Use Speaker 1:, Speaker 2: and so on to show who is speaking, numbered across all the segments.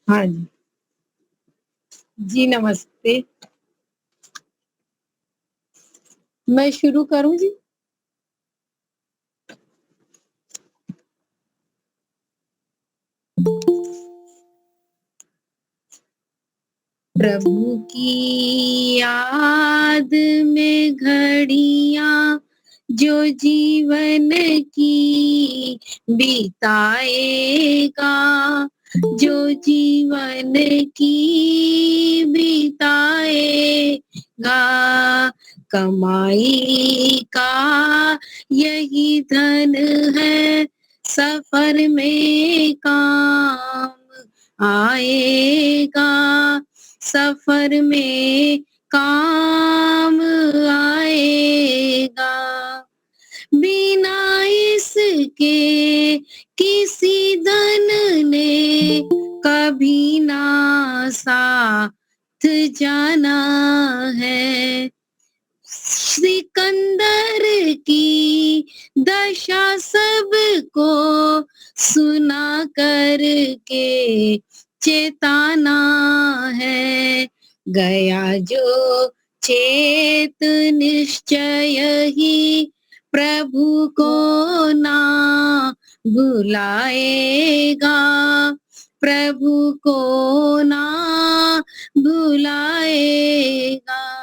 Speaker 1: हाँ जी। जी, नमस्ते। मैं शुरू करूँ जी? प्रभु की याद में घड़ियाँ जो जीवन की बिताएगा, जो जीवन की बिताएगा, कमाई का यही धन है, सफर में काम आएगा, सफर में काम आएगा। बिना इसके किसी धन ने कभी ना साथ जाना है। सिकंदर की दशा सबको सुना करके चेताना है। गया जो चेत निश्चय ही प्रभु को ना भुलाएगा, प्रभु को ना भुलाएगा।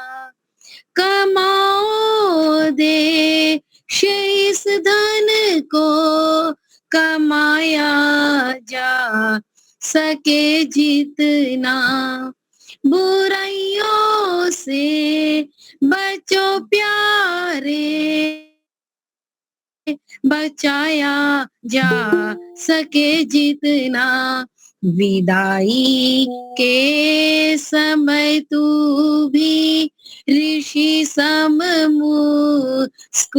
Speaker 1: कमाओ देश इस धन को कमाया जा सके जितना, बुराइयों से बचो प्यारे, बचाया जा सके जितना, विदाई के समय तू भी ऋषि सम मुस्कुराएगा,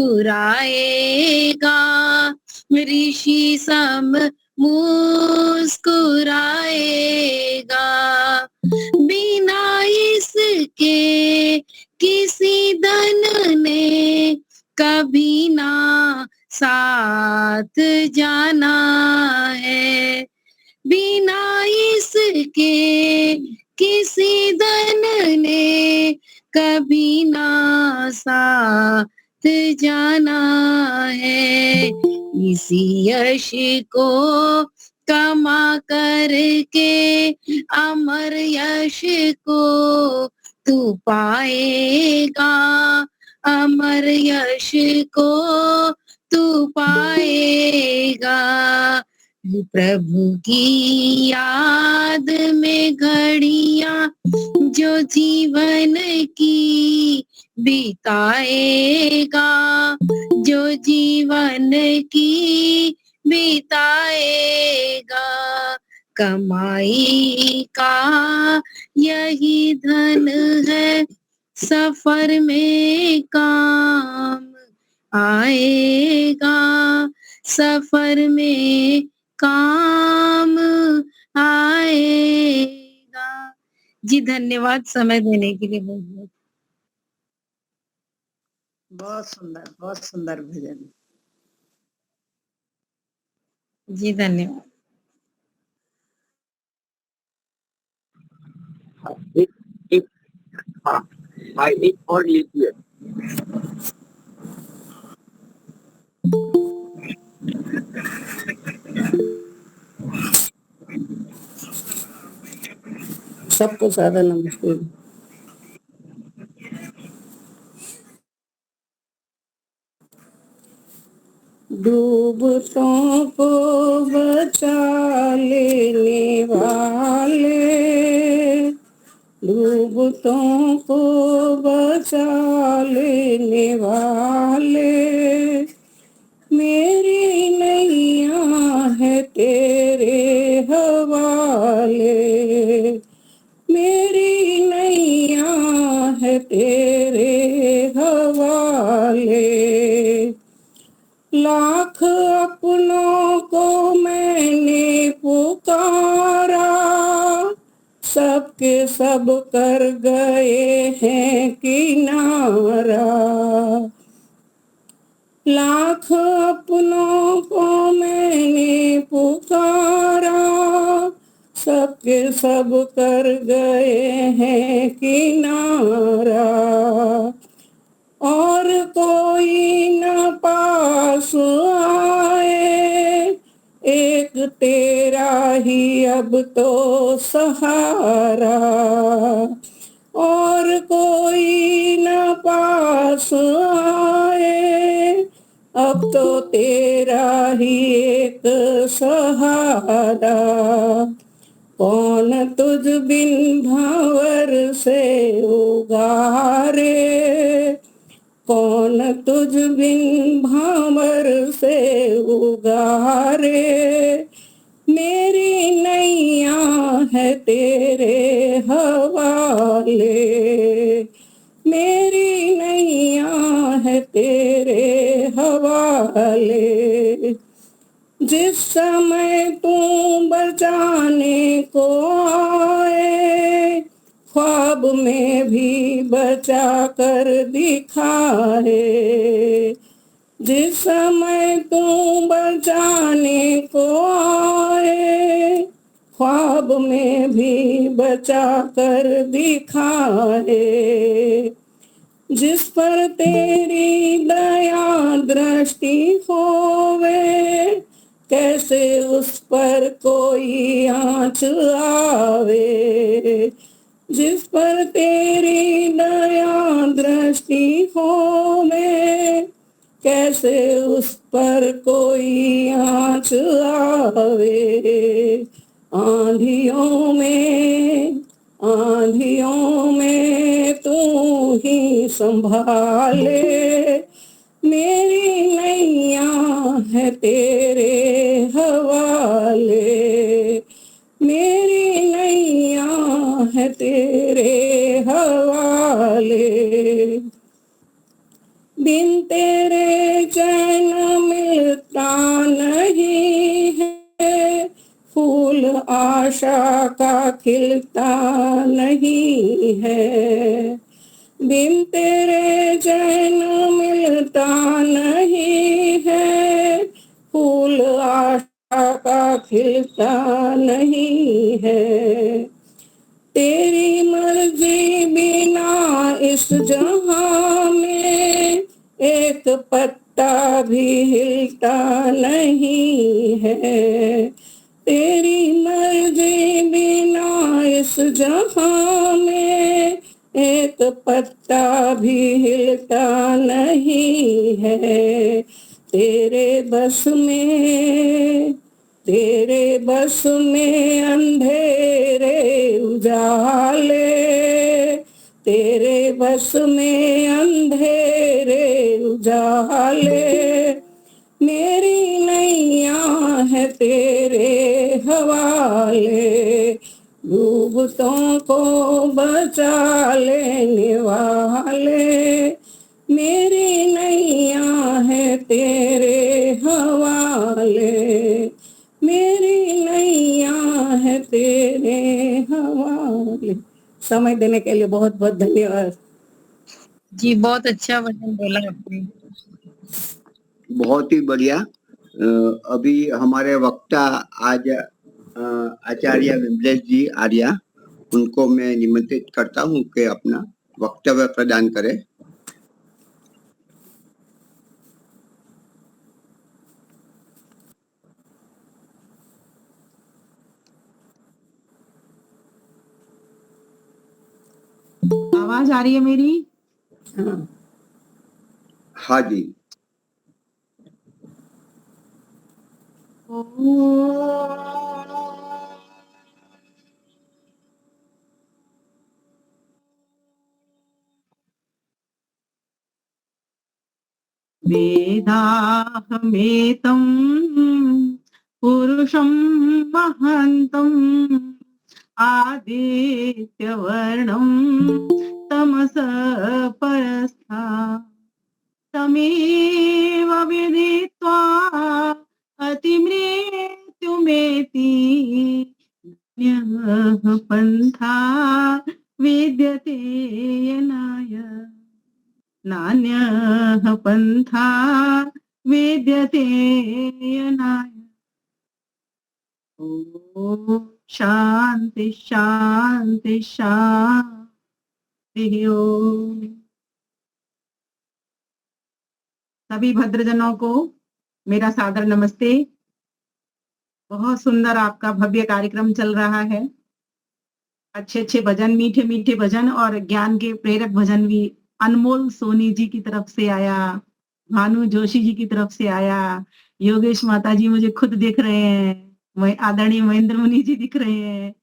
Speaker 1: ऋषि सम मुस्कुराएगा। बिना इसके किसी धन ने कभी ना साथ जाना है। बिना इसके किसी धन ने कभी ना साथ जाना है। इसी यश को कमा करके अमर यश को तू पाएगा, अमर यश को तू पाएगा। प्रभु की याद में घड़ियाँ जो जीवन की बिताएगा, जो जीवन की बिताएगा, कमाई का यही धन है, सफर में काम आएगा, सफर में काम आएगा। जी धन्यवाद समय देने के लिए बहुत-बहुत।
Speaker 2: बहुत सुंदर भजन।
Speaker 1: जी धन्यवाद।
Speaker 3: एक हाँ, हाँ, एक और लीजिए।
Speaker 2: सबको ज्यादा नमस्ते। डूबतों को बचा लेने वाले, डूबतों को बचा लेने वाले, मेरी नैया है तेरे हवाले, मेरी नैया है तेरे हवाले। लाख अपनों को मैंने पुकारा, सबके सब कर गए हैं किनारा। लाख अपनों को मैंने पुकारा, सबके सब कर गए हैं किनारा। और कोई न पास आए, एक तेरा ही अब तो सहारा। और कोई न पास आए, अब तो तेरा ही एक सहारा। कौन तुझ बिन भंवर से उगारे, कौन तुझ बिन भंवर से उगारे। मेरी नैया है तेरे हवाले, मेरी नैया है तेरे हवाले। जिस समय तू बचाने को आए, ख्वाब में भी बचा कर दिखाए। जिस समय तू बचाने को आए, ख्वाब में भी बचा कर दिखाए। जिस पर तेरी दया दृष्टि होवे, कैसे उस पर कोई आँच आवे। जिस पर तेरी दया दृष्टि होवे, कैसे उस पर कोई आँच आवे। आंधियों में तू ही संभाले, मेरी नैया है तेरे हवाले। मेरी नैया है तेरे हवाले। बिन तेरे चैन मिलता नहीं है, फूल आशा का खिलता नहीं है। बिन तेरे चैन मिलता नहीं है, फूल आशा का खिलता नहीं है। तेरी मर्जी बिना इस जहां में एक पत्ता भी हिलता नहीं है। तेरी मर्जी बिना इस जहां में एक पत्ता भी हिलता नहीं है। तेरे बस में अंधेरे उजाले, तेरे बस में अंधेरे उजाले। मेरी नैया है तेरे हवाले, डूबतों को बचा लेने वाले। मेरी नैया है तेरे हवाले, मेरी नैया है तेरे हवाले। समय देने के लिए बहुत बहुत धन्यवाद।
Speaker 1: जी बहुत अच्छा भजन बोला आपने।
Speaker 3: बहुत ही बढ़िया। अभी हमारे वक्ता आज आचार्य विमलेश जी आर्या, उनको मैं निमंत्रित करता हूँ कि अपना वक्तव्य प्रदान करें।
Speaker 4: आवाज आ रही है मेरी?
Speaker 2: हाँ।
Speaker 3: हाँ जी।
Speaker 4: वेदाहमेतं पुरुषं महान्तम् आदित्यवर्णं तमसः परस्था तमेव विदित्वा अतिमृत्युमेति ज्ञः पन्था यः पन्था विद्यते यनाय। ॐ शान्ति शान्ति शान्ति ओम। सभी भद्रजनों को मेरा सादर नमस्ते। बहुत सुंदर आपका भव्य कार्यक्रम चल रहा है। अच्छे अच्छे भजन, मीठे मीठे भजन और ज्ञान के प्रेरक भजन भी अनमोल सोनी जी की तरफ से आया, भानु जोशी जी की तरफ से आया, योगेश माता जी मुझे खुद दिख रहे हैं, आदरणीय महेंद्र मुनि जी दिख रहे हैं,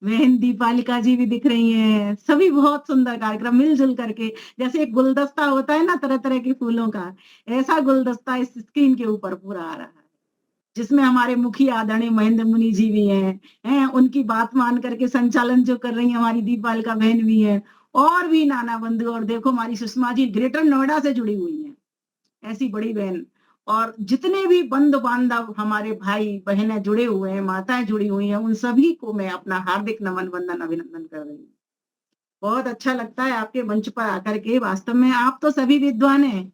Speaker 4: बहन दीपालिका जी भी दिख रही हैं। सभी बहुत सुंदर कार्यक्रम मिलजुल करके, जैसे एक गुलदस्ता होता है ना तरह तरह के फूलों का, ऐसा गुलदस्ता इस स्क्रीन के ऊपर पूरा आ रहा है, जिसमें हमारे मुखिया आदरणीय महेंद्र मुनि जी भी हैं, उनकी बात मान करके संचालन जो कर रही है हमारी दीपालिका बहन भी है, और भी नाना बंधु, और देखो हमारी सुषमा जी ग्रेटर नोएडा से जुड़ी हुई हैं, ऐसी बड़ी बहन, और जितने भी बंधु बांधव हमारे भाई बहनें जुड़े हुए हैं, माताएं जुड़ी हुई हैं, उन सभी को मैं अपना हार्दिक नमन वंदन अभिनंदन कर रही हूँ। बहुत अच्छा लगता है आपके मंच पर आकर के। वास्तव में आप तो सभी विद्वान हैं।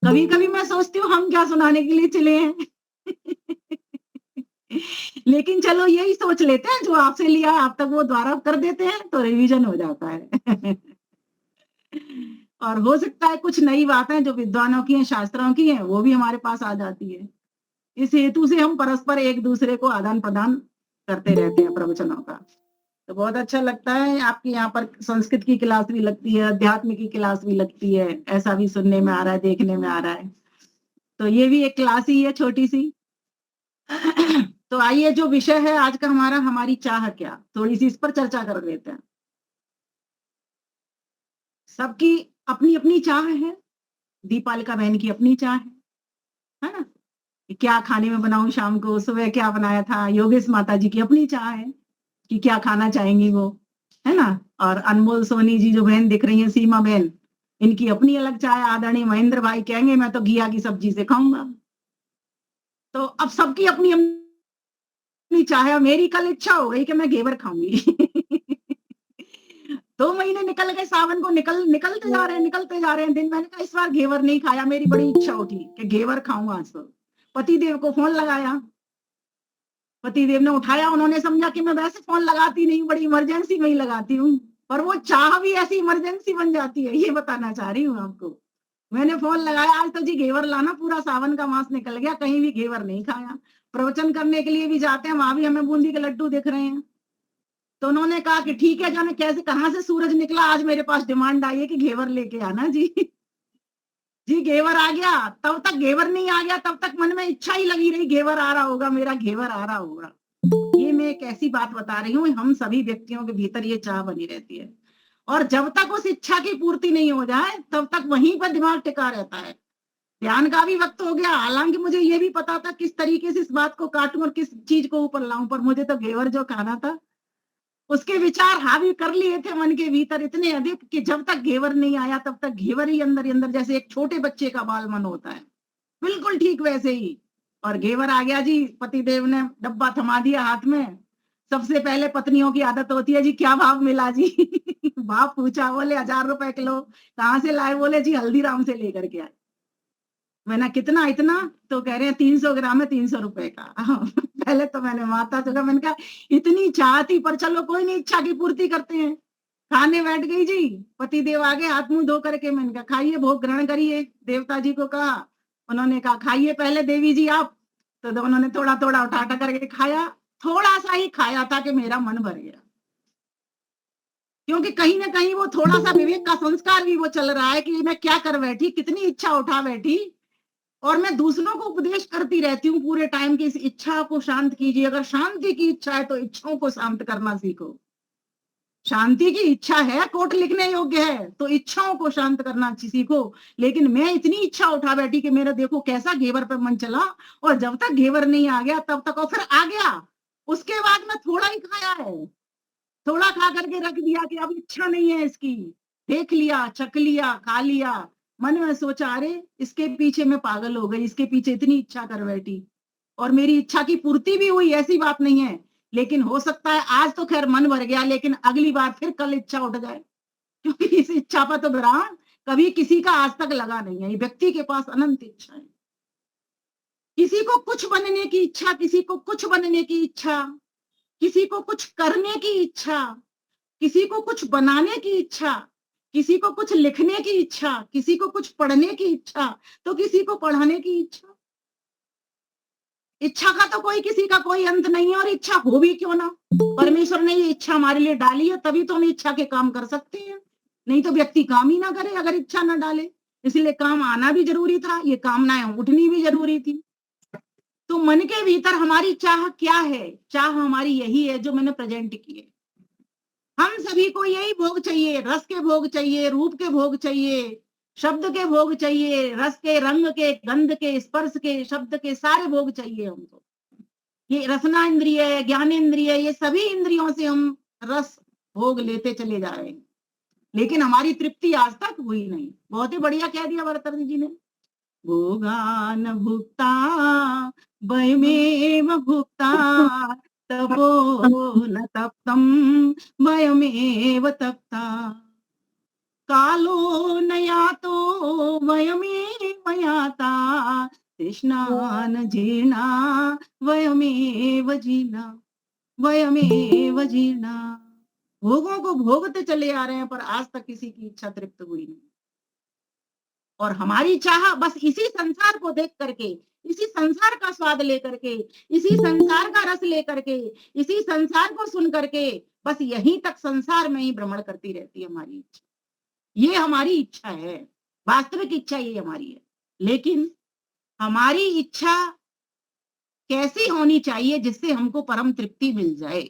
Speaker 4: कभी कभी मैं सोचती हूँ हम क्या सुनाने के लिए चले हैं लेकिन चलो यही सोच लेते हैं, जो आपसे लिया आप तक वो द्वारा कर देते हैं तो रिवीजन हो जाता है और हो सकता है कुछ नई बातें जो विद्वानों की हैं, शास्त्रों की हैं, वो भी हमारे पास आ जाती है। इस हेतु से हम परस्पर एक दूसरे को आदान प्रदान करते रहते हैं प्रवचनों का। तो बहुत अच्छा लगता है। आपके यहाँ पर संस्कृत की क्लास भी लगती है, अध्यात्म की क्लास भी लगती है, ऐसा भी सुनने में आ रहा है, देखने में आ रहा है। तो ये भी एक क्लास ही है छोटी सी तो आइए, जो विषय है आज का हमारा, हमारी चाह क्या, थोड़ी सी इस पर चर्चा कर लेते हैं। सबकी अपनी अपनी चाह है, दीपालिका बहन की अपनी चाह है ना, क्या खाने में बनाऊं शाम को, सुबह क्या बनाया था, योगेश माता जी की अपनी चाह है कि क्या खाना चाहेंगी वो, है ना, और अनमोल सोनी जी जो बहन दिख रही है, सीमा बहन, इनकी अपनी अलग चाह है। आदरणीय महेंद्र भाई कहेंगे मैं तो घिया की सब्जी से खाऊंगा। तो अब सबकी अपनी अपनी चाह है। मेरी कल इच्छा हो गई कि मैं घेवर खाऊंगी 2 महीने निकल गए, सावन को निकलते जा रहे हैं दिन। मैंने कहा इस बार घेवर नहीं खाया, मेरी बड़ी इच्छा उठी कि घेवर खाऊंगा आज तो। पतिदेव को फोन लगाया, पतिदेव ने उठाया, उन्होंने समझा कि मैं वैसे फोन लगाती नहीं, बड़ी इमरजेंसी में ही लगाती हूँ, पर वो चाह भी ऐसी इमरजेंसी बन जाती है, ये बताना चाह रही हूँ आपको। मैंने फोन लगाया, आज तो जी घेवर लाना, पूरा सावन का मास निकल गया, कहीं भी घेवर नहीं खाया। प्रवचन करने के लिए भी जाते हैं, वहां भी हमें बूंदी के लड्डू दिख रहे हैं। तो उन्होंने कहा कि ठीक है, जाने कैसे कहाँ से सूरज निकला, आज मेरे पास डिमांड आई है कि घेवर लेके आना जी जी घेवर आ गया। तब तक घेवर नहीं आ गया, तब तक मन में इच्छा ही लगी रही, घेवर आ रहा होगा, मेरा घेवर आ रहा होगा। ये मैं एक ऐसी बात बता रही हूँ, हम सभी व्यक्तियों के भीतर ये चाह बनी रहती है, और जब तक उस इच्छा की पूर्ति नहीं हो जाए तब तक वहीं पर दिमाग टिका रहता है। ध्यान का भी वक्त हो गया, हालांकि मुझे ये भी पता था किस तरीके से इस बात को काटूं और किस चीज को ऊपर लाऊं, पर मुझे तो घेवर जो खाना था उसके विचार हावी कर लिए थे मन के भीतर इतने अधिक कि जब तक घेवर नहीं आया तब तक घेवर ही अंदर अंदर, जैसे एक छोटे बच्चे का बाल मन होता है, बिल्कुल ठीक वैसे ही। और घेवर आ गया जी, पतिदेव ने डब्बा थमा दिया हाथ में। सबसे पहले पत्नियों की आदत होती है जी, क्या भाव मिला जी भाव पूछा, बोले 1000 रुपए किलो। कहाँ से लाए, बोले जी हल्दीराम से लेकर के आए। मैंने कितना, इतना, तो कह रहे हैं 300 ग्राम है, 300 रुपए का पहले तो मैंने माथा चुका, मैंने कहा इतनी चाह थी, पर चलो कोई नहीं, इच्छा की पूर्ति करते हैं। खाने बैठ गई जी, पतिदेव आगे हाथ मुंह धो करके, मैंने कहा खाइए, भोग ग्रहण करिए। देवता जी को कहा, उन्होंने कहा खाइए पहले देवी जी आप। तो उन्होंने थोड़ा थोड़ा उठा उठा करके खाया, थोड़ा सा ही खाया था कि मेरा मन भर गया, क्योंकि कहीं ना कहीं वो थोड़ा सा विवेक का संस्कार भी वो चल रहा है कि मैं क्या कर बैठी, कितनी इच्छा उठा बैठी। और मैं दूसरों को उपदेश करती रहती हूँ पूरे टाइम की, इस इच्छा को शांत कीजिए। अगर शांति की इच्छा है तो इच्छाओं को शांत करना सीखो। शांति की इच्छा है, कोट लिखने योग्य है, तो इच्छाओं को शांत करना सीखो। लेकिन मैं इतनी इच्छा उठा बैठी कि मेरा देखो कैसा घेवर पे मन चला, और जब तक घेवर नहीं आ गया तब तक, और फिर आ गया, उसके बाद मैं थोड़ा ही खाया है, थोड़ा खा करके रख दिया कि अब इच्छा नहीं है इसकी। देख लिया, चख लिया, खा लिया, मन में सोचा अरे इसके पीछे मैं पागल हो गई, इसके पीछे इतनी इच्छा कर बैठी, और मेरी इच्छा की पूर्ति भी हुई, ऐसी बात नहीं है। लेकिन हो सकता है आज तो खैर मन भर गया, लेकिन अगली बार फिर कल इच्छा उठ जाए, क्योंकि इस इच्छा पर तो विराम कभी किसी का आज तक लगा नहीं है। ये व्यक्ति के पास अनंत इच्छा है। किसी को कुछ बनने की इच्छा, किसी को कुछ बनने की इच्छा, किसी को कुछ करने की इच्छा, किसी को कुछ बनाने की इच्छा, किसी को कुछ लिखने की इच्छा, किसी को कुछ पढ़ने की इच्छा, तो किसी को पढ़ाने की इच्छा। इच्छा का तो कोई किसी का कोई अंत नहीं है, और इच्छा हो भी क्यों ना, परमेश्वर ने ये इच्छा हमारे लिए डाली है, तभी तो हम इच्छा के काम कर सकते हैं। नहीं तो व्यक्ति काम ही ना करे अगर इच्छा ना डाले। इसलिए काम आना भी जरूरी था, ये कामनाएं उठनी भी जरूरी थी। तो मन के भीतर हमारी चाह क्या है? चाह हमारी यही है जो मैंने प्रेजेंट की है। हम सभी को यही भोग चाहिए, रस के भोग चाहिए, रूप के भोग चाहिए, शब्द के भोग चाहिए, रस के, रंग के, गंध के, स्पर्श के, शब्द के, सारे भोग चाहिए हमको। ये रसना इंद्रिय, ज्ञानेंद्रिय, ये सभी इंद्रियों से हम रस भोग लेते चले जा रहे हैं, लेकिन हमारी तृप्ति आज तक हुई नहीं। बहुत ही बढ़िया कह दिया भरतर्षि जी ने, भोगान भुक्ता वयमेव भुक्ता तपो न तप्तम वयमेव तप्ता, कालो न यातो वयमेव याता, तृष्णान जीर्णा वयमेव जीर्णा, वयमेव जीर्णा। भोगों को भोगते चले आ रहे हैं, पर आज तक किसी की इच्छा तृप्त हुई नहीं। और हमारी चाह बस इसी संसार को देख करके, इसी संसार का स्वाद लेकर के, इसी संसार का रस लेकर के, इसी संसार को सुन करके, बस यहीं तक संसार में ही भ्रमण करती रहती है हमारी इच्छा। ये हमारी इच्छा है, वास्तविक इच्छा ये हमारी है। लेकिन हमारी इच्छा कैसी होनी चाहिए जिससे हमको परम तृप्ति मिल जाए?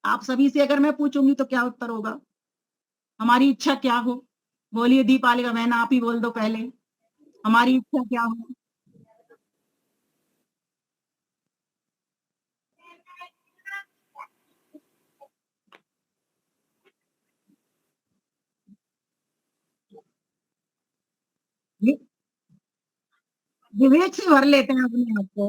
Speaker 4: आप सभी से अगर मैं पूछूंगी तो क्या उत्तर होगा? हमारी इच्छा क्या हो? बोलिए दीपालिका बहन, आप ही बोल दो पहले, हमारी इच्छा क्या हो? विवेक से भर लेते हैं अपने आप को।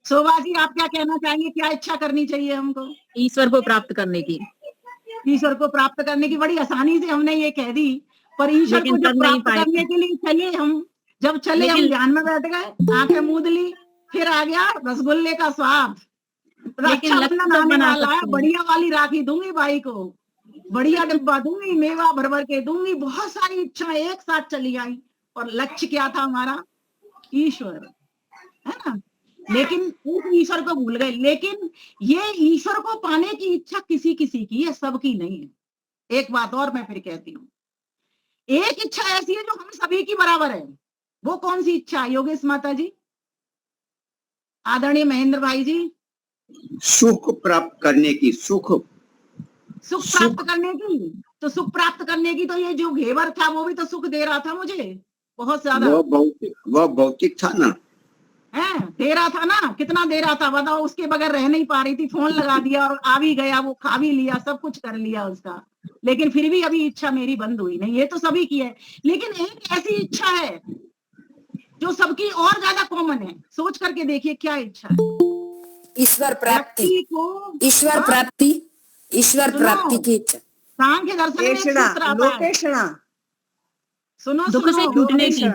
Speaker 4: शोभा जी, आप क्या कहना चाहेंगे? क्या इच्छा करनी चाहिए हमको?
Speaker 1: ईश्वर को प्राप्त करने की।
Speaker 4: ईश्वर को प्राप्त करने की बड़ी आसानी से हमने ये कह दी, पर ईश्वर को जब प्राप्त करने के लिए चले हम, जब चले हम ध्यान में बैठ गए, आंखें मूंद ली, फिर आ गया रसगुल्ले का स्वाद।
Speaker 1: लेकिन
Speaker 4: रक्षाबंधन आने वाला है, बढ़िया वाली राखी दूंगी भाई को, बढ़िया डिब्बा दूंगी, मेवा भर भर के दूंगी, बहुत सारी इच्छाएं एक साथ चली आई, और लक्ष्य क्या था हमारा? ईश्वर, है ना। लेकिन ईश्वर को भूल गए। लेकिन ये ईश्वर को पाने की इच्छा किसी किसी की है, सबकी नहीं है। एक बात और मैं फिर कहती हूँ, एक इच्छा ऐसी है जो हम सभी की बराबर है। वो कौन सी इच्छा है योगेश माता जी, आदरणीय महेंद्र भाई जी?
Speaker 3: सुख प्राप्त करने की। सुख
Speaker 4: प्राप्त करने की। तो सुख प्राप्त करने की, तो ये जो घेवर था वो भी तो सुख दे रहा था मुझे बहुत ज्यादा।
Speaker 3: वो भौतिक था ना,
Speaker 4: है दे रहा था ना, कितना दे रहा था बताओ। उसके बगैर रह नहीं पा रही थी, फोन लगा दिया और आ भी गया, वो खा भी लिया, सब कुछ कर लिया उसका, लेकिन फिर भी अभी इच्छा मेरी बंद हुई नहीं। ये तो सभी की है, लेकिन एक ऐसी इच्छा है जो सबकी और ज्यादा कॉमन है। सोच करके देखिए क्या इच्छा है?
Speaker 2: ईश्वर प्राप्ति को, ईश्वर प्राप्ति, ईश्वर प्राप्ति की इच्छा।
Speaker 4: सांख्य दर्शन में सूत्र आता है, सुनो
Speaker 1: दुख से छूटने की।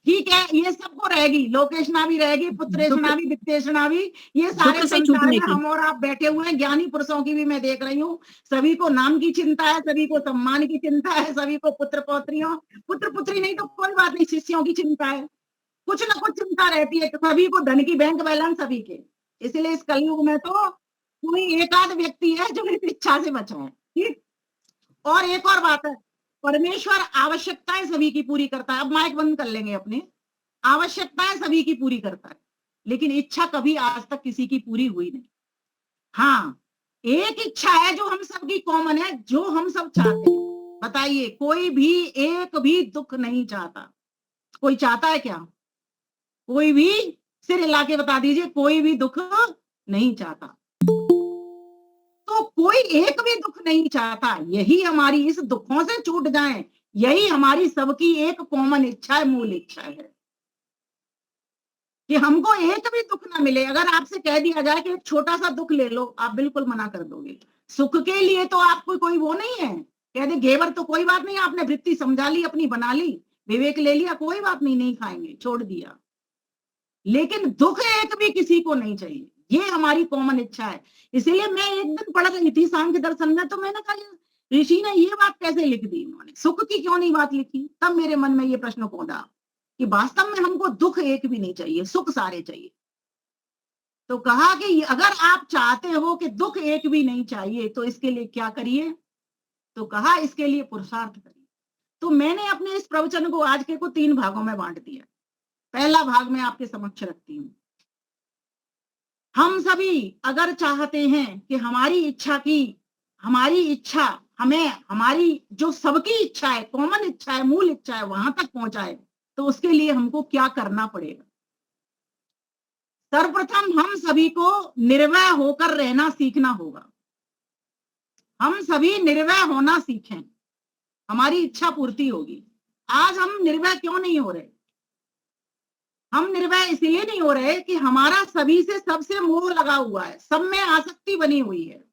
Speaker 4: ठीक है, ये सबको रहेगी, लोकेशना भी रहेगी, पुत्रेशना भी, वित्तेशना भी, ये सारे संसार में हम और आप बैठे हुए हैं। ज्ञानी पुरुषों की भी मैं देख रही हूँ, सभी को नाम की चिंता है, सभी को सम्मान की चिंता है, सभी को पुत्र पुत्री नहीं तो कोई बात नहीं, शिष्यों की चिंता है, कुछ ना कुछ चिंता रहती है सभी को, धन की बैंक बैलेंस सभी के। इसलिए इस कलयुग में तो कोई एक आध व्यक्ति है जो इस इच्छा से बचा है। ठीक, और एक और बात है, परमेश्वर आवश्यकताएं सभी की पूरी करता है। अब माइक बंद कर लेंगे अपने। आवश्यकताएं सभी की पूरी करता है, लेकिन इच्छा कभी आज तक किसी की पूरी हुई नहीं। हाँ, एक इच्छा है जो हम सबकी कॉमन है, जो हम सब चाहते हैं। बताइए, कोई भी एक भी दुख नहीं चाहता। कोई चाहता है क्या? कोई भी सिर हिला के बता दीजिए, कोई भी दुख नहीं चाहता। तो कोई एक भी दुख नहीं चाहता। यही हमारी, इस दुखों से छूट जाएं, यही हमारी सबकी एक कॉमन इच्छा है, मूल इच्छा है कि हमको एक भी दुख ना मिले। अगर आपसे कह दिया जाए कि एक छोटा सा दुख ले लो, आप बिल्कुल मना कर दोगे। सुख के लिए तो आपको कोई वो नहीं है, कहते घेवर तो कोई बात नहीं, आपने वृत्ति समझा ली, अपनी बना ली, विवेक ले लिया, कोई बात नहीं, नहीं खाएंगे, छोड़ दिया। लेकिन दुख एक भी किसी को नहीं चाहिए, ये हमारी कॉमन इच्छा है। इसीलिए मैं एक दिन पढ़ रही थी सांख्य दर्शन में, तो मैंने कहा ऋषि ने ये बात कैसे लिख दी, इन्होंने सुख की क्यों नहीं बात लिखी। तब मेरे मन में ये प्रश्न कौंधा कि वास्तव में हमको दुख एक भी नहीं चाहिए, सुख सारे चाहिए। तो कहा कि अगर आप चाहते हो कि दुख एक भी नहीं चाहिए तो इसके लिए क्या करिए, तो कहा इसके लिए पुरुषार्थ करिए। तो मैंने अपने इस प्रवचन को आज के को 3 भागों में बांट दिया। पहला भाग मैं आपके समक्ष रखती हूं। हम सभी अगर चाहते हैं कि हमारी इच्छा हमें, हमारी जो सबकी इच्छा है, कॉमन इच्छा है, मूल इच्छा है, वहां तक पहुंचाए, तो उसके लिए हमको क्या करना पड़ेगा। सर्वप्रथम हम सभी को निर्भय होकर रहना सीखना होगा। हम सभी निर्भय होना सीखें, हमारी इच्छा पूर्ति होगी। आज हम निर्भय क्यों नहीं हो रहे? हम निर्भय इसलिए नहीं हो रहे कि हमारा सभी से सबसे मोह लगा हुआ है, सब में आसक्ति बनी हुई है,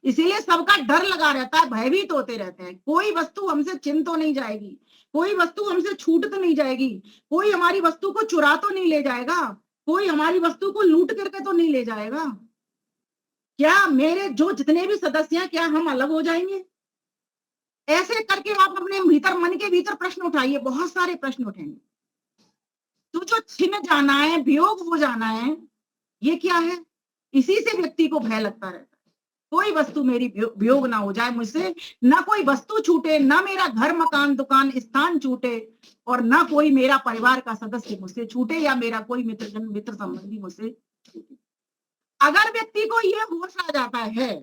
Speaker 4: इसीलिए सबका डर लगा रहता है, भयभीत होते रहते हैं। कोई वस्तु हमसे छिन तो नहीं जाएगी, कोई वस्तु हमसे छूट तो नहीं जाएगी, कोई हमारी वस्तु को चुरा तो नहीं ले जाएगा, कोई हमारी वस्तु को लूट करके तो नहीं ले जाएगा। क्या मेरे जो जितने भी सदस्य हैं, क्या हम अलग हो जाएंगे? ऐसे करके आप अपने भीतर, मन के भीतर प्रश्न उठाइए, बहुत सारे प्रश्न उठेंगे। तो जो छिन जाना है, वियोग हो जाना है, ये क्या है? इसी से व्यक्ति को भय लगता रहता है। कोई वस्तु मेरी वियोग ना हो जाए मुझसे, ना कोई वस्तु छूटे, ना मेरा घर मकान दुकान स्थान छूटे, और ना कोई मेरा परिवार का सदस्य मुझसे छूटे, या मेरा कोई मित्र संबंधी मुझसे छूटे। अगर व्यक्ति को ये होश आ जाता है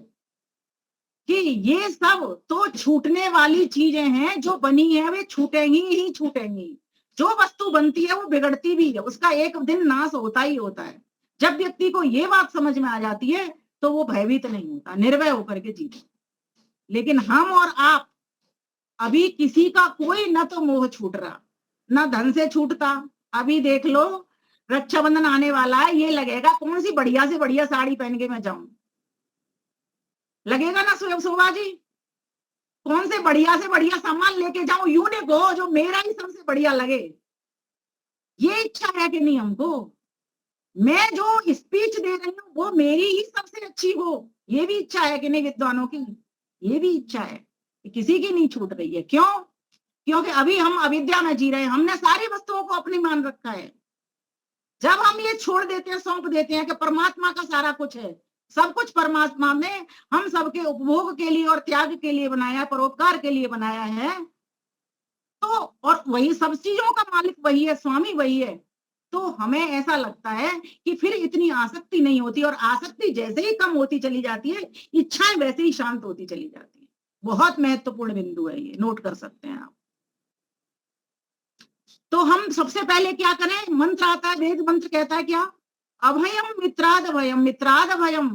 Speaker 4: कि ये सब तो छूटने वाली चीजें हैं, जो बनी है वे छूटेंगी ही छूटेंगी, जो वस्तु बनती है वो बिगड़ती भी है, उसका एक दिन नाश होता ही होता है। जब व्यक्ति को ये बात समझ में आ जाती है तो वो भयभीत नहीं होता, निर्भय होकर के जीता। लेकिन हम और आप अभी किसी का कोई न तो मोह छूट रहा, न धन से छूटता। अभी देख लो, रक्षाबंधन आने वाला है, ये लगेगा कौन सी बढ़िया से बढ़िया साड़ी पहन के मैं जाऊं, लगेगा ना शोभा जी? कौन से बढ़िया सामान लेके जाऊं, यूनिक हो, जो मेरा ही सबसे बढ़िया लगे। ये इच्छा है कि नहीं हमको? मैं जो स्पीच दे रही हूँ वो मेरी ही सबसे अच्छी हो, ये भी इच्छा है कि नहीं विद्वानों की? ये भी इच्छा है, किसी की नहीं छूट रही है। क्यों? क्योंकि अभी हम अविद्या में जी रहे हैं, हमने सारी वस्तुओं को अपनी मान रखा है। जब हम ये छोड़ देते हैं, सौंप देते हैं कि परमात्मा का सारा कुछ है, सब कुछ परमात्मा ने हम सबके उपभोग के लिए और त्याग के लिए बनाया है, परोपकार के लिए बनाया है, तो और वही सब चीजों का मालिक वही है, स्वामी वही है, तो हमें ऐसा लगता है कि फिर इतनी आसक्ति नहीं होती, और आसक्ति जैसे ही कम होती चली जाती है, इच्छाएं वैसे ही शांत होती चली जाती है। बहुत महत्वपूर्ण बिंदु है, ये नोट कर सकते हैं आप। तो हम सबसे पहले क्या करें? मंत्र आता है, वेद मंत्र कहता है क्या? अभयम मित्राद भयम, मित्राद भयम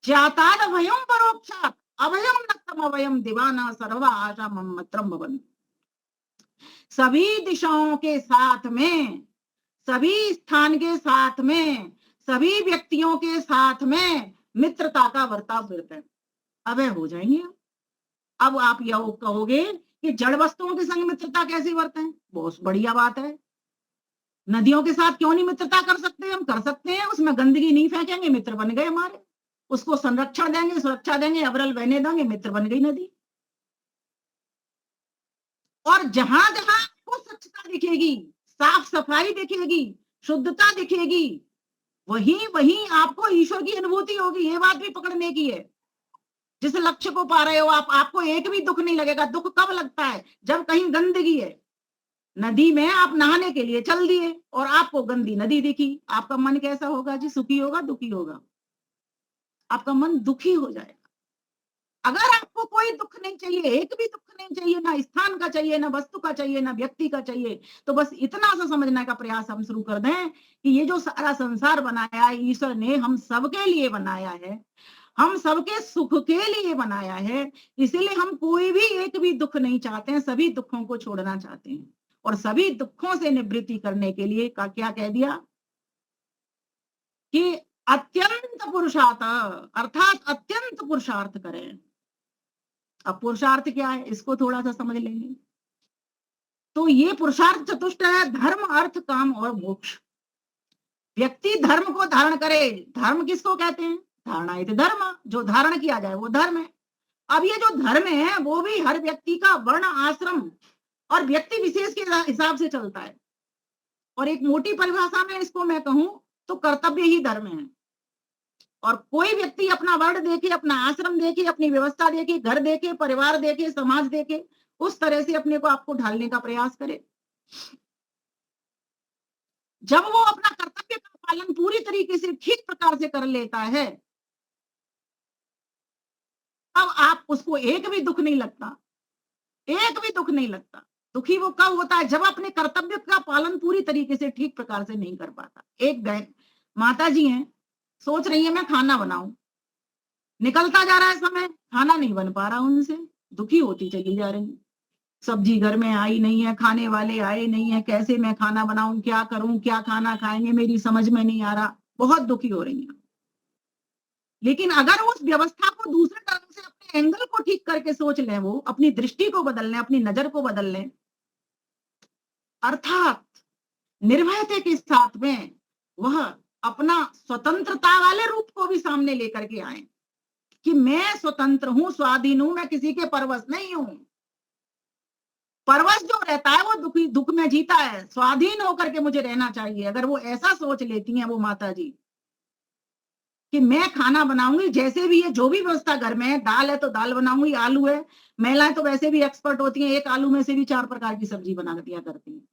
Speaker 4: ज्ञाताद भयम परोक्षात, अभयम नक्तम अभयम दिवाना सर्वा आशा ममत्रम भवन। सभी दिशाओं के साथ में, सभी स्थान के साथ में, सभी व्यक्तियों के साथ में मित्रता का बर्ताव करते हैं, अभय हो जाएंगे। अब आप यह कहोगे कि जड़ वस्तुओं के संग मित्रता कैसे बरतें? बहुत बढ़िया बात है। नदियों के साथ क्यों नहीं मित्रता कर सकते? हम कर सकते हैं, उसमें गंदगी नहीं फेंकेंगे, मित्र बन गए हमारे। उसको संरक्षण देंगे, सुरक्षा देंगे, अविरल बहने देंगे, मित्र बन गई नदी। और जहां जहां आपको स्वच्छता दिखेगी, साफ सफाई दिखेगी, शुद्धता दिखेगी, वहीं वहीं आपको ईश्वर की अनुभूति होगी। ये बात भी पकड़ने की है। जिस लक्ष्य को पा रहे हो आप, आपको एक भी दुख नहीं लगेगा। दुख कब लगता है? जब कहीं गंदगी है। नदी में आप नहाने के लिए चल दिए और आपको गंदी नदी दिखी, आपका मन कैसा होगा जी? सुखी होगा, दुखी होगा? आपका मन दुखी हो जाएगा। अगर आपको कोई दुख नहीं चाहिए, एक भी दुख नहीं चाहिए, ना स्थान का चाहिए, ना वस्तु का चाहिए, ना व्यक्ति का चाहिए, तो बस इतना सा समझने का प्रयास हम शुरू कर दें कि ये जो सारा संसार बनाया है ईश्वर ने, हम सबके लिए बनाया है, हम सबके सुख के लिए बनाया है। इसीलिए हम कोई भी एक भी दुख नहीं चाहते हैं, सभी दुखों को छोड़ना चाहते हैं। और सभी दुखों से निवृत्ति करने के लिए का क्या कह दिया कि अत्यंत पुरुषार्थ, अर्थात अत्यंत पुरुषार्थ करें। अब पुरुषार्थ क्या है, इसको थोड़ा सा समझ लेंगे। तो ये पुरुषार्थ चतुष्ट है, धर्म, अर्थ, काम और मोक्ष। व्यक्ति धर्म को धारण करे। धर्म किसको कहते हैं? धारणा इति धर्म, जो धारण किया जाए वो धर्म है। अब ये जो धर्म है वो भी हर व्यक्ति का वर्ण, आश्रम और व्यक्ति विशेष के हिसाब से चलता है। और एक मोटी परिभाषा में इसको मैं कहूं तो कर्तव्य ही धर्म है। और कोई व्यक्ति अपना वर्ण देखे, अपना आश्रम देखे, अपनी व्यवस्था देखे, घर देखे, परिवार देखे, समाज देखे, उस तरह से अपने को आपको ढालने का प्रयास करे। जब वो अपना कर्तव्य का पालन पूरी तरीके से ठीक प्रकार से कर लेता है, तब आप उसको एक भी दुख नहीं लगता, एक भी दुख नहीं लगता। दुखी वो कब होता है? जब अपने कर्तव्य का पालन पूरी तरीके से ठीक प्रकार से नहीं कर पाता। एक माता जी हैं, सोच रही है मैं खाना बनाऊं, निकलता जा रहा है समय, खाना नहीं बन पा रहा उनसे, दुखी होती चली जा रही। सब्जी घर में आई नहीं है, खाने वाले आए नहीं है, कैसे मैं खाना बनाऊं, क्या करूं, क्या खाना खाएंगे, मेरी समझ में नहीं आ रहा, बहुत दुखी हो रही है। लेकिन अगर उस व्यवस्था को दूसरे तरह से अपने एंगल को ठीक करके सोच लें, वो अपनी दृष्टि को बदल लें, अपनी नजर को बदल लें, अर्थात निर्भयता के साथ में वह अपना स्वतंत्रता वाले रूप को भी सामने लेकर के आए कि मैं स्वतंत्र हूं, स्वाधीन हूं, मैं किसी के परवश नहीं हूं। परवश जो रहता है वो दुख में जीता है, स्वाधीन होकर के मुझे रहना चाहिए। अगर वो ऐसा सोच लेती हैं वो माता जी कि मैं खाना बनाऊंगी, जैसे भी है, जो भी व्यवस्था घर में है, दाल है तो दाल बनाऊंगी, आलू है, महिलाएं तो वैसे भी एक्सपर्ट होती हैं, एक आलू में से भी 4 प्रकार की सब्जी बना दिया करती हैं।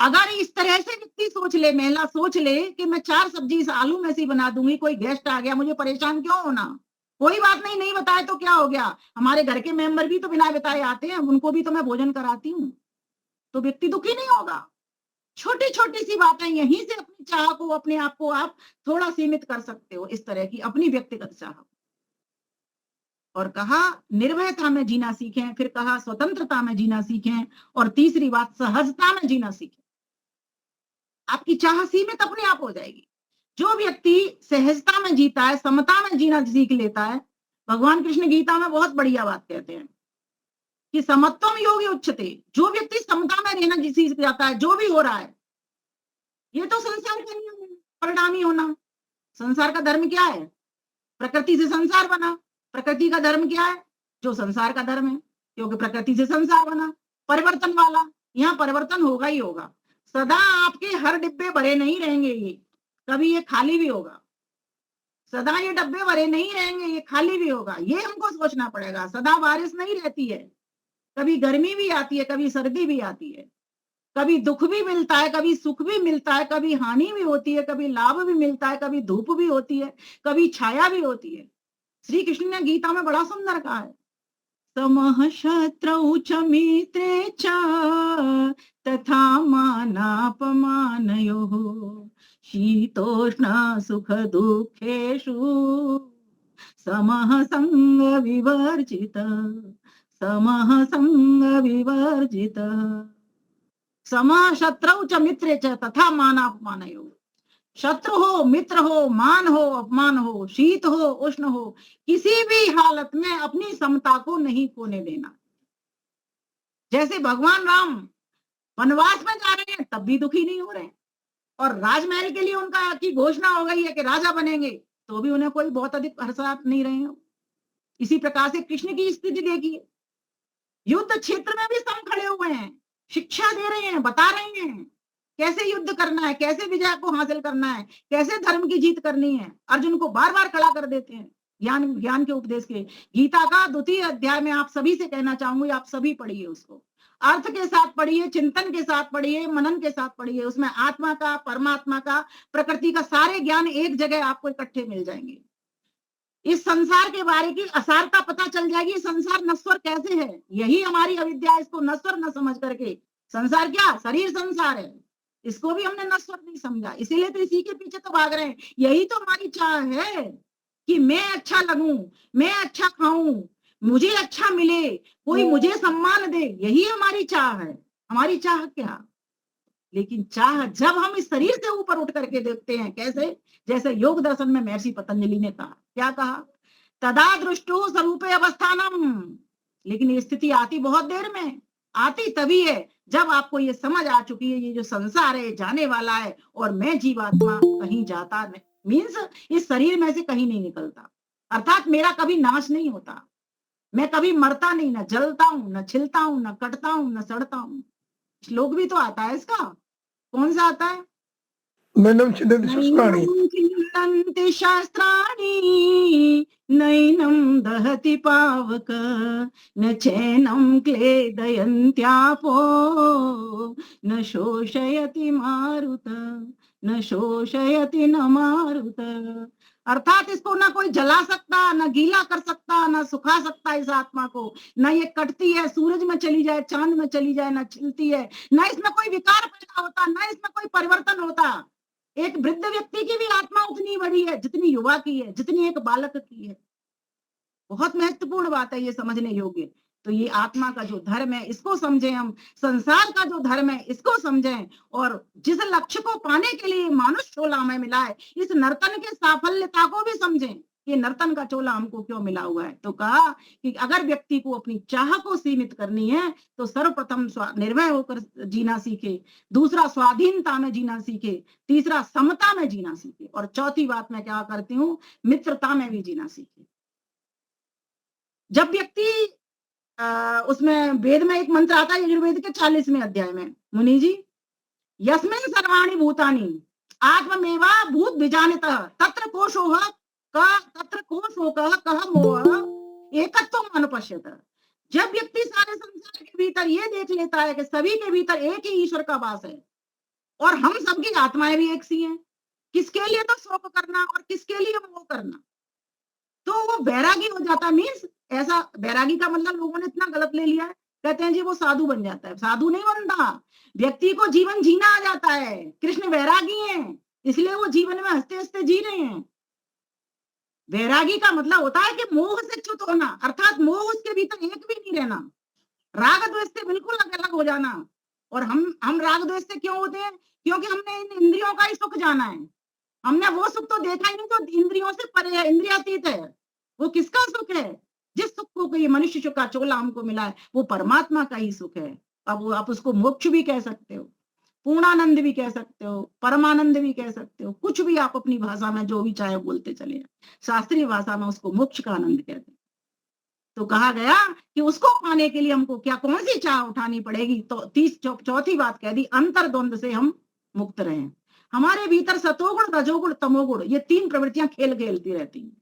Speaker 4: अगर इस तरह से व्यक्ति सोच ले, महिला सोच ले कि मैं 4 सब्जी इस आलू में से बना दूंगी, कोई गेस्ट आ गया, मुझे परेशान क्यों होना, कोई बात नहीं, नहीं बताए तो क्या हो गया, हमारे घर के मेंबर भी तो बिना बताए आते हैं, उनको भी तो मैं भोजन कराती हूँ, तो व्यक्ति दुखी नहीं होगा। छोटी छोटी सी बातें, यहीं से अपनी चाह को, अपने आप को आप थोड़ा सीमित कर सकते हो, इस तरह की अपनी व्यक्तिगत चाह। और कहा निर्भयता में जीना सीखें, फिर कहा स्वतंत्रता में जीना सीखें, और तीसरी बात सहजता में जीना सीखें। आपकी चाह सीमित अपने आप हो जाएगी। जो व्यक्ति सहजता में जीता है, समता में जीना सीख लेता है, भगवान कृष्ण गीता में बहुत बढ़िया बात कहते हैं कि समत्वम योगी उच्चते। जो व्यक्ति समता में रहना सीख जाता है, जो भी हो रहा है, ये तो संसार का नियम है, परिणामी होना। संसार का धर्म क्या है? प्रकृति से संसार बना। प्रकृति का धर्म क्या है? जो संसार का धर्म है, क्योंकि प्रकृति से संसार बना, परिवर्तन वाला। यहाँ परिवर्तन होगा ही होगा। सदा आपके हर डिब्बे भरे नहीं रहेंगे, ये कभी ये खाली भी होगा। सदा ये डब्बे भरे नहीं रहेंगे, ये खाली भी होगा। ये हमको सोचना पड़ेगा। सदा बारिश नहीं रहती है, कभी गर्मी भी आती है, कभी सर्दी भी आती है, कभी दुख भी मिलता है, कभी सुख भी मिलता है, कभी हानि भी होती है, कभी लाभ भी मिलता है, कभी धूप भी होती है, कभी छाया भी होती है। श्री कृष्ण ने गीता में बड़ा सुंदर कहा है, समः शत्रौ च मित्रे च तथा मानापमानयोः शीतोष्ण सुख दुःखेषु समः संग विवर्जित, समः संग विवर्जित। समः शत्रौ च मित्रे च तथा मानापमानयोः। शत्रु हो, मित्र हो, मान हो, अपमान हो, शीत हो, उष्ण हो, किसी भी हालत में अपनी समता को नहीं खोने देना। जैसे भगवान राम वनवास में जा रहे हैं तब भी दुखी नहीं हो रहे हैं, और राजमहल के लिए उनका की घोषणा हो गई है कि राजा बनेंगे, तो भी उन्हें कोई बहुत अधिक हर्षात नहीं रहे हैं। इसी प्रकार से कृष्ण की स्थिति देखिए, युद्ध क्षेत्र में भी सम खड़े हुए हैं, शिक्षा दे रहे हैं, बता रहे हैं कैसे युद्ध करना है, कैसे विजय को हासिल करना है, कैसे धर्म की जीत करनी है। अर्जुन को बार बार खड़ा कर देते हैं ज्ञान के उपदेश के। गीता का 2य अध्याय में आप सभी से कहना चाहूंगी, आप सभी पढ़िए उसको, अर्थ के साथ पढ़िए, चिंतन के साथ पढ़िए, मनन के साथ पढ़िए। उसमें आत्मा का, परमात्मा का, प्रकृति का सारे ज्ञान एक जगह आपको इकट्ठे मिल जाएंगे। इस संसार के बारे की असारता पता चल जाएगी, संसार नश्वर कैसे है। यही हमारी अविद्या, इसको नश्वर न समझ करके, संसार क्या, शरीर संसार है, इसको भी हमने नश्वर नहीं समझा, इसीलिए तो इसी के पीछे तो भाग रहे हैं। यही तो हमारी चाह है कि मैं अच्छा लगूं, मैं अच्छा खाऊं, मुझे अच्छा मिले, कोई मुझे सम्मान दे, यही हमारी चाह है। हमारी चाह क्या? लेकिन चाह जब हम इस शरीर से ऊपर उठ करके देखते हैं, कैसे, जैसे योग दर्शन में महर्षि पतंजलि ने कहा, क्या कहा तदा दृष्टु स्वरूपे अवस्थानम। लेकिन ये स्थिति आती बहुत देर में, आती तभी है जब आपको ये समझ आ चुकी है ये जो संसार है जाने वाला है और मैं जीवात्मा कहीं जाता नहीं, मीन्स इस शरीर में से कहीं नहीं निकलता, अर्थात मेरा कभी नाश नहीं होता, मैं कभी मरता नहीं, न जलता हूं, न छिलता हूं, न कटता हूं, न सड़ता हूं। श्लोक भी तो आता है इसका, कौन सा आता है?
Speaker 5: नैनम छिन्दन्ति शस्त्राणि
Speaker 4: नैनं छिन्दन्ति शास्त्राणि नैनं दहति पावक न चैनं क्लेदयन्त्यापो न शोषयति मारुत न शोषयति न मारुत। अर्थात इसको ना कोई जला सकता, ना गीला कर सकता, ना सुखा सकता इस आत्मा को, ना ये कटती है, सूरज में चली जाए, चांद में चली जाए, ना छिलती है, ना इसमें कोई विकार पैदा होता, ना इसमें कोई परिवर्तन होता। एक वृद्ध व्यक्ति की भी आत्मा उतनी बड़ी है जितनी युवा की है, जितनी एक बालक की है। बहुत महत्वपूर्ण बात है ये समझने योग्य। तो ये आत्मा का जो धर्म है इसको समझें हम, संसार का जो धर्म है इसको समझें, और जिस लक्ष्य को पाने के लिए मानुष चोला हमें मिला है इस नर्तन के साफल्यता को भी समझें, ये नर्तन का चोला हमको क्यों मिला हुआ है। तो कहा कि अगर व्यक्ति को अपनी चाह को सीमित करनी है तो सर्वप्रथम निर्भय होकर जीना सीखे, दूसरा स्वाधीनता में जीना सीखे, तीसरा समता में जीना सीखे, और चौथी बात मैं क्या करती हूँ, मित्रता में भी जीना सीखे। जब व्यक्ति उसमें वेद में एक मंत्र आता है यजुर्वेद के 40वें अध्याय में, मुनि जी, यस्मिन् सर्वाणि भूतानि आत्ममेवा भूत बीजानितः तत्र कोशोह तत्र कोशोकः कः मोहः एकत्वम् अनुपश्यत। जब व्यक्ति सारे संसार के भीतर ये देख लेता है कि सभी के भीतर एक ही ईश्वर का वास है और हम सबकी आत्माएं भी एक सी हैं, किसके लिए तो शोक करना और किसके लिए मोह करना, तो वो बैरागी हो जाता। मीन्स ऐसा बैरागी का मतलब लोगों ने इतना गलत ले लिया है, कहते हैं जी वो साधु बन जाता है। साधु नहीं बनता, व्यक्ति को जीवन जीना आ जाता है। कृष्ण बैरागी हैं, इसलिए वो जीवन में हंसते हंसते जी रहे हैं। बैरागी का मतलब होता है कि मोह से च्युत होना, अर्थात मोह उसके भीतर एक भी नहीं रहना, राग द्वेष से बिल्कुल अलग हो जाना। और हम राग द्वेष से क्यों होते हैं? क्योंकि हमने इन इंद्रियों का ही सुख जाना है, हमने वो सुख तो देखा ही नहीं जो इंद्रियों से परे है, इंद्रियातीत है। वो किसका सुख है? जिस सुख को ये मनुष्य सुख का चोला हमको मिला है वो परमात्मा का ही सुख है। अब आप उसको मोक्ष भी कह सकते हो, पूर्णानंद भी कह सकते हो, परमानंद भी कह सकते हो, कुछ भी आप अपनी भाषा में जो भी चाहे बोलते चले जाए, शास्त्रीय भाषा में उसको मोक्ष का आनंद कहते हैं। तो कहा गया कि उसको पाने के लिए हमको क्या कौन सी चाह उठानी पड़ेगी? तो चौथी बात कह दी, अंतर्द्वंद से हम मुक्त रहे। हमारे भीतर सतोगुण, रजोगुण, तमोगुण, ये तीन प्रवृत्तियां खेल खेलती रहती हैं।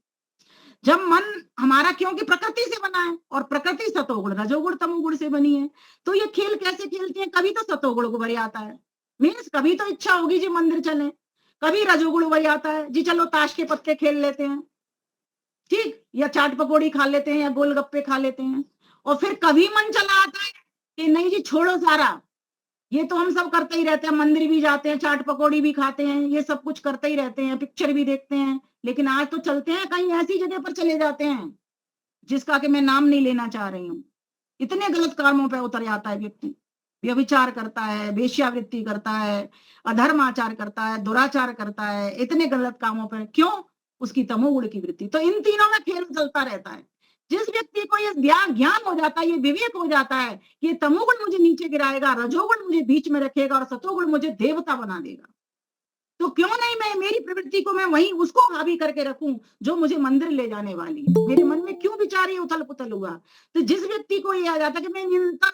Speaker 4: जब मन हमारा, क्योंकि प्रकृति से बना है और प्रकृति सतोगुण, रजोगुण, तमोगुण से बनी है, तो ये खेल कैसे खेलती है? कभी तो सतोगुण को भरी आता है, मीन्स कभी तो इच्छा होगी जी मंदिर चले, कभी रजोगुण भरी आता है जी चलो ताश के पत्ते खेल लेते हैं, ठीक, या चाट पकौड़ी खा लेते हैं, या गोलगप्पे खा लेते हैं। और फिर कभी मन चला आता है कि नहीं जी छोड़ो सारा, ये तो हम सब करते ही रहते हैं, मंदिर भी जाते हैं, चाट पकौड़ी भी खाते हैं, ये सब कुछ करते ही रहते हैं, पिक्चर भी देखते हैं, लेकिन आज तो चलते हैं कहीं ऐसी जगह पर चले जाते हैं जिसका कि मैं नाम नहीं लेना चाह रही हूँ। इतने गलत कर्मों पे उतर जाता है व्यक्ति, व्यभिचार करता है, वेश्यावृत्ति करता है, अधर्माचार करता है, दुराचार करता है, इतने गलत कामों पर। क्यों? उसकी तमोगुण की वृत्ति। तो इन तीनों में खेल चलता रहता है। जिस व्यक्ति को ये ज्ञान हो जाता है, ये विवेक हो जाता है, ये तमोगुण मुझे नीचे गिराएगा, रजोगुण मुझे बीच में रखेगा और सतोगुण मुझे देवता बना देगा, तो क्यों नहीं मैं मेरी प्रवृत्ति को मैं वहीं उसको हावी करके रखूं जो मुझे मंदिर ले जाने वाली है। मेरे मन में क्यों विचार ये उथल पुथल हुआ? तो जिस व्यक्ति को ये आ जाता है कि मैं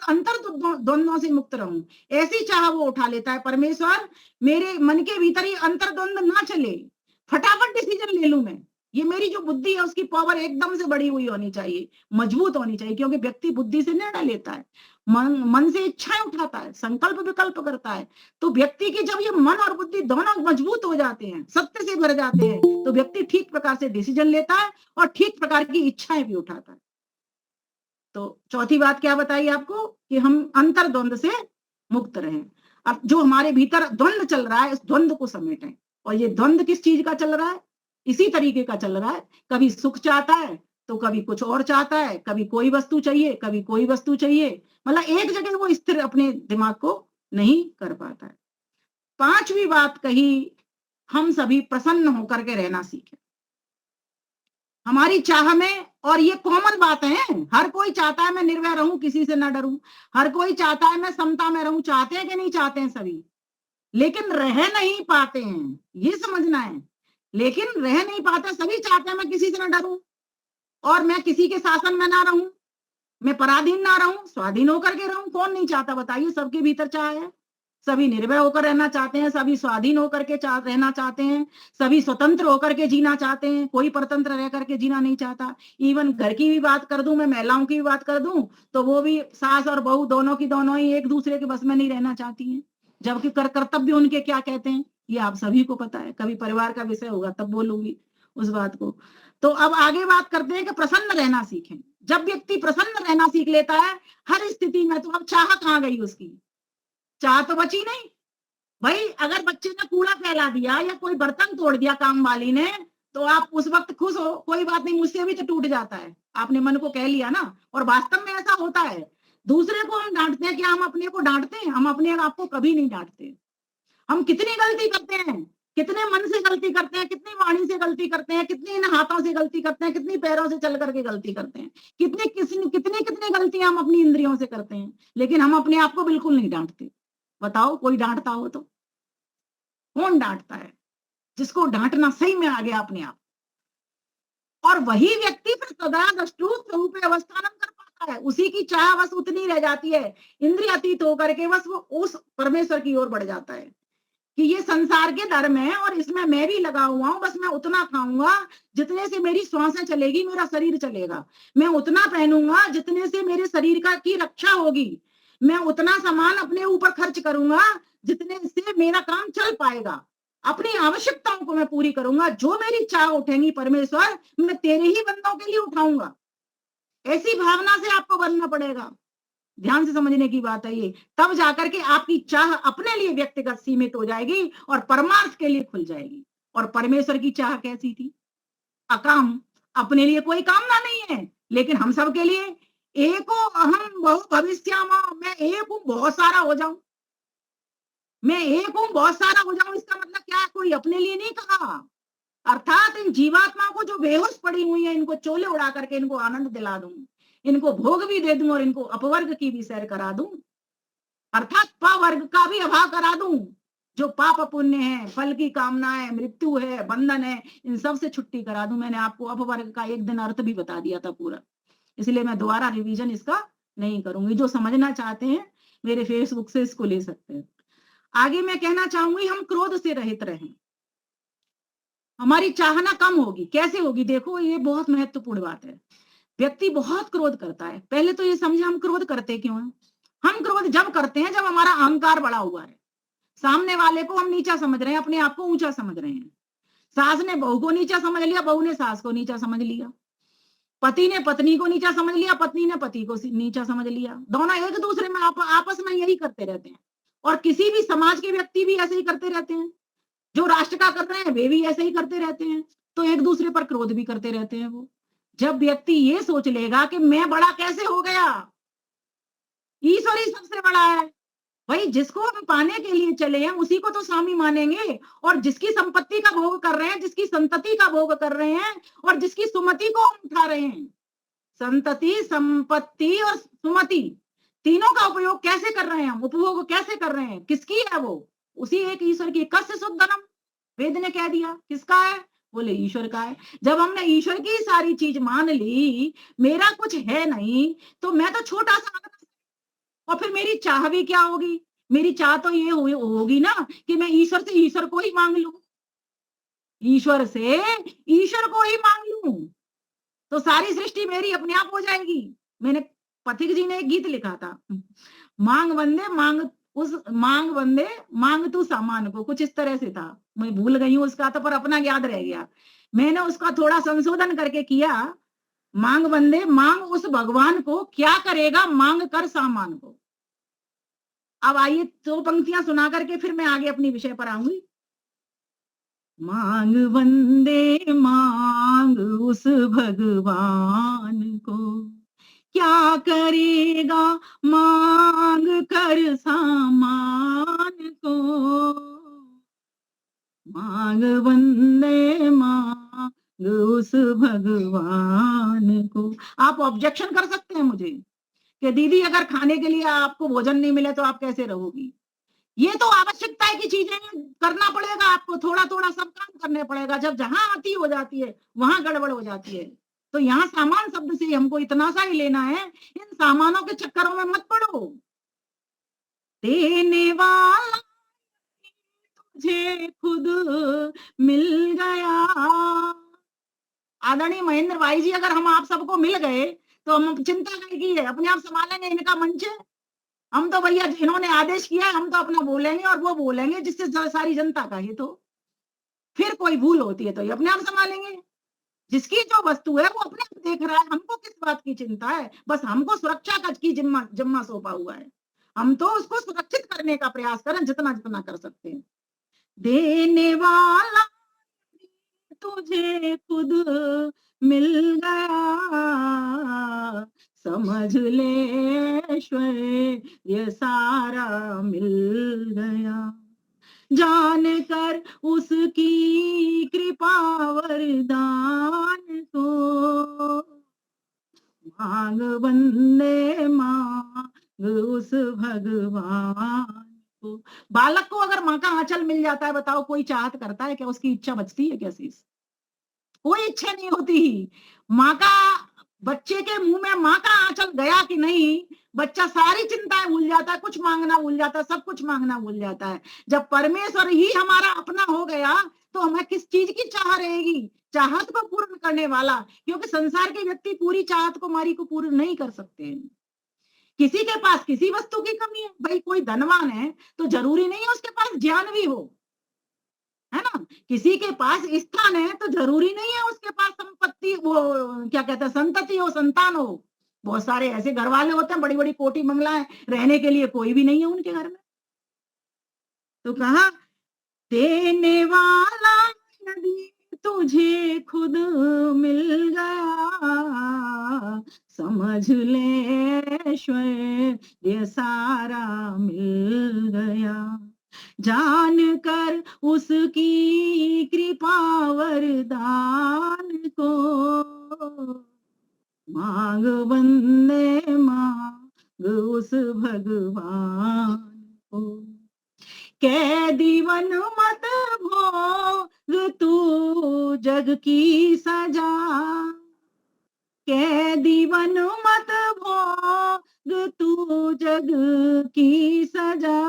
Speaker 4: अंतर द्वंद्वों से मुक्त रहूं, ऐसी चाह वो उठा लेता है, परमेश्वर मेरे मन के भीतर ये अंतर द्वंद्व ना चले, फटाफट डिसीजन ले लूं मैं। ये मेरी जो बुद्धि है उसकी पावर एकदम से बड़ी हुई होनी चाहिए, मजबूत होनी चाहिए, क्योंकि व्यक्ति बुद्धि से निर्णय लेता है, मन से इच्छाएं उठाता है, संकल्प विकल्प करता है। तो व्यक्ति की जब ये मन और बुद्धि दोनों मजबूत हो जाते हैं, सत्य से भर जाते हैं, तो व्यक्ति ठीक प्रकार से डिसीजन लेता है और ठीक प्रकार की इच्छाएं भी उठाता है। तो चौथी बात क्या बताई आपको? कि हम अंतर द्वंद से मुक्त रहें। अब जो हमारे भीतर द्वंद चल रहा है इस द्वंद को समेटें। और ये द्वंद किस चीज का चल रहा है? इसी तरीके का चल रहा है, कभी सुख चाहता है तो कभी कुछ और चाहता है, कभी कोई वस्तु चाहिए, कभी कोई वस्तु चाहिए, मतलब एक जगह वो स्थिर अपने दिमाग को नहीं कर पाता है। पांचवी बात कही, हम सभी प्रसन्न होकर के रहना सीखें। हमारी चाह में, और ये कॉमन बात है, हर कोई चाहता है मैं निर्भय रहूं, किसी से ना डरूं, हर कोई चाहता है मैं समता में रहूं। चाहते हैं कि नहीं चाहते हैं सभी, लेकिन रह नहीं पाते हैं, ये समझना है। लेकिन रह नहीं पाते, सभी चाहते हैं मैं किसी से ना डरूं और मैं किसी के शासन में ना रहूं, मैं पराधीन ना रहूं, स्वाधीन होकर के रहूं। कौन नहीं चाहता बताइए, सबके भीतर चाह है। सभी निर्भय होकर रहना चाहते हैं, सभी स्वाधीन होकर के रहना चाहते हैं, सभी स्वतंत्र होकर के जीना चाहते हैं, कोई परतंत्र रह करके जीना नहीं चाहता। इवन घर की भी बात कर दूं, मैं महिलाओं की भी बात कर दूं, तो वो भी सास और बहू दोनों की दोनों ही एक दूसरे के बस में नहीं रहना चाहती हैं, जबकि कर्तव्य उनके क्या कहते हैं ये आप सभी को पता है। कभी परिवार का विषय होगा तब बोलूंगी उस बात को। तो अब आगे बात करते हैं कि प्रसन्न रहना सीखें। जब व्यक्ति प्रसन्न रहना सीख लेता है हर स्थिति में, तो अब चाह कहाँ गई उसकी, चाह तो बची नहीं। भाई अगर बच्चे ने कूड़ा फैला दिया या कोई बर्तन तोड़ दिया काम वाली ने, तो आप उस वक्त खुश हो, कोई बात नहीं मुझसे भी तो टूट जाता है, आपने मन को कह लिया ना। और वास्तव में ऐसा होता है। दूसरे को हम डांटते हैं, क्या हम अपने को डांटते हैं? हम अपने आप को कभी नहीं डांटते। हम कितनी गलती करते हैं, कितने मन से गलती करते हैं, कितनी वाणी से गलती करते हैं, कितनी इन हाथों से गलती करते हैं, कितनी पैरों से चल करके गलती करते हैं, कितनी गलतियां हम अपनी इंद्रियों से करते हैं, लेकिन हम अपने आप को बिल्कुल नहीं डांटते। बताओ कोई डांटता हो तो? कौन डांटता है? जिसको डांटना सही में आ गया अपने आप। और वही व्यक्ति फिर सदा दृष्टु स्वरूप अवस्थानम कर पाता है, उसी की चाह बस उतनी रह जाती है, इंद्रिय अतीत होकर के बस वो उस परमेश्वर की ओर बढ़ जाता है कि ये संसार के धर्म है और इसमें मैं भी लगा हुआ हूं, बस मैं उतना खाऊंगा जितने से मेरी श्वासें चलेगी, मेरा शरीर चलेगा, मैं उतना पहनूंगा जितने से मेरे शरीर का की रक्षा होगी, मैं उतना सामान अपने ऊपर खर्च करूंगा जितने से मेरा काम चल पाएगा, अपनी आवश्यकताओं को मैं पूरी करूंगा, जो मेरी चाह उठेंगी परमेश्वर मैं तेरे ही बंदों के लिए उठाऊंगा। ऐसी भावना से आपको बनना पड़ेगा। ध्यान से समझने की बात है ये, तब जाकर के आपकी चाह अपने लिए व्यक्तिगत सीमित हो जाएगी और परमार्थ के लिए खुल जाएगी। और परमेश्वर की चाह कैसी थी? अकाम, अपने लिए कोई कामना नहीं है, लेकिन हम सब के लिए एको अहम बहु भविष्यामा, मैं एक हूं बहुत सारा हो जाऊं, मैं एक हूं बहुत सारा हो जाऊं, इसका मतलब क्या है? कोई अपने लिए नहीं कहा, अर्थात इन जीवात्माओं को जो बेहोश पड़ी हुई है इनको चोले उड़ा करके इनको आनंद दिला दूं, इनको भोग भी दे दूं और इनको अपवर्ग की भी सैर करा दूं, अर्थात पवर्ग का भी अभाव करा दूं। जो पाप पुण्य है, फल की कामना है, मृत्यु है, बंधन है, इन सब से छुट्टी करा दूं। मैंने आपको अपवर्ग का एक दिन अर्थ भी बता दिया था पूरा, इसलिए मैं दोबारा रिवीजन इसका नहीं करूंगी। जो समझना चाहते हैं मेरे फेसबुक से इसको ले सकते हैं। आगे मैं कहना चाहूंगी हम क्रोध से रहित रहें, हमारी चाहना कम होगी। कैसे होगी? देखो ये बहुत महत्वपूर्ण बात है। व्यक्ति बहुत क्रोध करता है, पहले तो ये समझे हम क्रोध करते क्यों हैं। हम क्रोध जब करते हैं जब हमारा अहंकार बड़ा हुआ है, सामने वाले को हम नीचा समझ रहे हैं, अपने आप को ऊंचा समझ रहे हैं। सास ने बहू को नीचा समझ लिया, बहू ने सास को नीचा समझ लिया, पति ने पत्नी को नीचा समझ लिया, पत्नी ने पति को नीचा समझ लिया। दोनों एक दूसरे में आपस में यही करते रहते हैं, और किसी भी समाज के व्यक्ति भी ऐसे ही करते रहते हैं। जो राष्ट्र का कर रहे हैं वे भी ऐसे ही करते रहते हैं, तो एक दूसरे पर क्रोध भी करते रहते हैं वो। जब व्यक्ति ये सोच लेगा कि मैं बड़ा कैसे हो गया, ईश्वर ही सबसे बड़ा है, भाई जिसको हम पाने के लिए चले हैं उसी को तो स्वामी मानेंगे, और जिसकी संपत्ति का भोग कर रहे हैं, जिसकी संतति का भोग कर रहे हैं, और जिसकी सुमति को हम उठा रहे हैं, संतति, संपत्ति और सुमति तीनों का उपयोग कैसे कर रहे हैं हम, उपभोग कैसे कर रहे हैं, किसकी है वो? उसी एक ईश्वर की। कस्य शुद्धनम, वेद ने कह दिया, किसका है? बोले ईश्वर का है। जब हमने ईश्वर की सारी चीज मान ली, मेरा कुछ है नहीं, तो मैं तो छोटा सा, और फिर मेरी चाह भी क्या होगी? मेरी चाह तो ये होगी ना कि मैं ईश्वर से ईश्वर को ही मांग लूं, ईश्वर से ईश्वर को ही मांग लूं, तो सारी सृष्टि मेरी अपने आप हो जाएगी। मैंने पथिक जी ने एक गीत लिखा था, मांग बंदे मांग तू सामान को, कुछ इस तरह से था, मैं भूल गई हूँ उसका तो, पर अपना याद रह गया। मैंने उसका थोड़ा संशोधन करके किया, मांग बंदे मांग उस भगवान को, क्या करेगा मांग कर सामान को। अब आइए 2 पंक्तियां सुना करके फिर मैं आगे अपनी विषय पर आऊंगी। मांग बंदे मांग उस भगवान को, क्या करेगा मांग कर सामान को, मांग बंदे मांग उस भगवान भगवान को। आप ऑब्जेक्शन कर सकते हैं मुझे कि दीदी अगर खाने के लिए आपको भोजन नहीं मिले तो आप कैसे रहोगी। ये तो आवश्यकता की चीजें करना पड़ेगा आपको, थोड़ा थोड़ा सब काम करने पड़ेगा। जब जहां आती हो जाती है वहां गड़बड़ हो जाती है। तो यहाँ सामान शब्द से हमको इतना सा ही लेना है, इन सामानों के चक्करों में मत पड़ो। देने वाला तुझे खुद मिल गया। आदरणीय महेंद्र भाई जी, अगर हम आप सबको मिल गए तो हम चिंता नहीं की है, अपने आप संभालेंगे। इनका मंच है, हम तो भैया इन्होंने आदेश किया है, हम तो अपना बोलेंगे और वो बोलेंगे जिससे सारी जनता का हित हो। फिर कोई भूल होती है तो ये अपने आप संभालेंगे। जिसकी जो वस्तु है वो अपने आप देख रहा है, हमको किस बात की चिंता है। बस हमको सुरक्षा का की जिम्मा सौंपा हुआ है, हम तो उसको सुरक्षित करने का प्रयास करें जितना जितना कर सकते हैं। देने वाला तुझे खुद मिल गया, समझ ले ईश्वर ये सारा मिल गया। जान कर उसकी कृपा वरदान को, मांग बंदे मांग उस भगवान को। बालक को अगर माँ का आंचल मिल जाता है, बताओ कोई चाहत करता है क्या? उसकी इच्छा बचती है क्या? शेष कोई इच्छा नहीं होती। माँ का, बच्चे के मुंह में माँ का आंचल गया कि नहीं, बच्चा सारी चिंताएं भूल जाता है, कुछ मांगना भूल जाता है, सब कुछ मांगना भूल जाता है। जब परमेश्वर ही हमारा अपना हो गया तो हमें किस चीज की चाह रहेगी? चाहत को पूर्ण करने वाला, क्योंकि संसार के व्यक्ति पूरी चाहत को हमारी को पूर्ण नहीं कर सकते हैं। किसी के पास किसी वस्तु की कमी है, भाई कोई धनवान है तो जरूरी नहीं है उसके पास ज्ञान भी हो, है ना। किसी के पास स्थान है तो जरूरी नहीं है उसके पास संपत्ति, वो क्या कहते हैं, संतति हो, संतान हो। बहुत सारे ऐसे घर वाले होते हैं, बड़ी बड़ी कोठी बंगला है, रहने के लिए कोई भी नहीं है उनके घर में। तो कहा देने वाला यदि तुझे खुद मिल गया, समझ ले ईश्वर ये सारा मिल गया। जान कर उसकी कृपा वरदान को, मांग बंदे मांग उस भगवान को। कैदी वन मत भोग तू जग की सजा, कैदी वन मत भोग तू जग की सजा।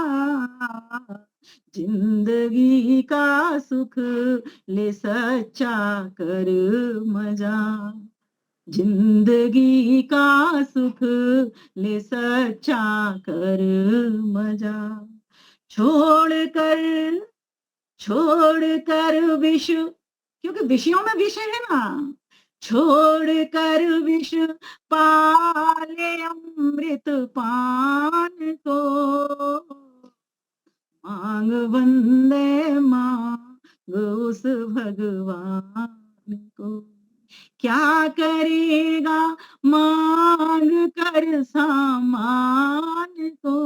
Speaker 4: जिंदगी का सुख ले सच्चा कर मजा, जिंदगी का सुख ले सच्चा कर मजा। छोड़ कर विष, क्योंकि विषयों में विषय है ना, छोड़ कर विष पाले अमृत पान को, मांग वंदे मांग उस भगवान को। क्या करेगा मांग कर सामान को,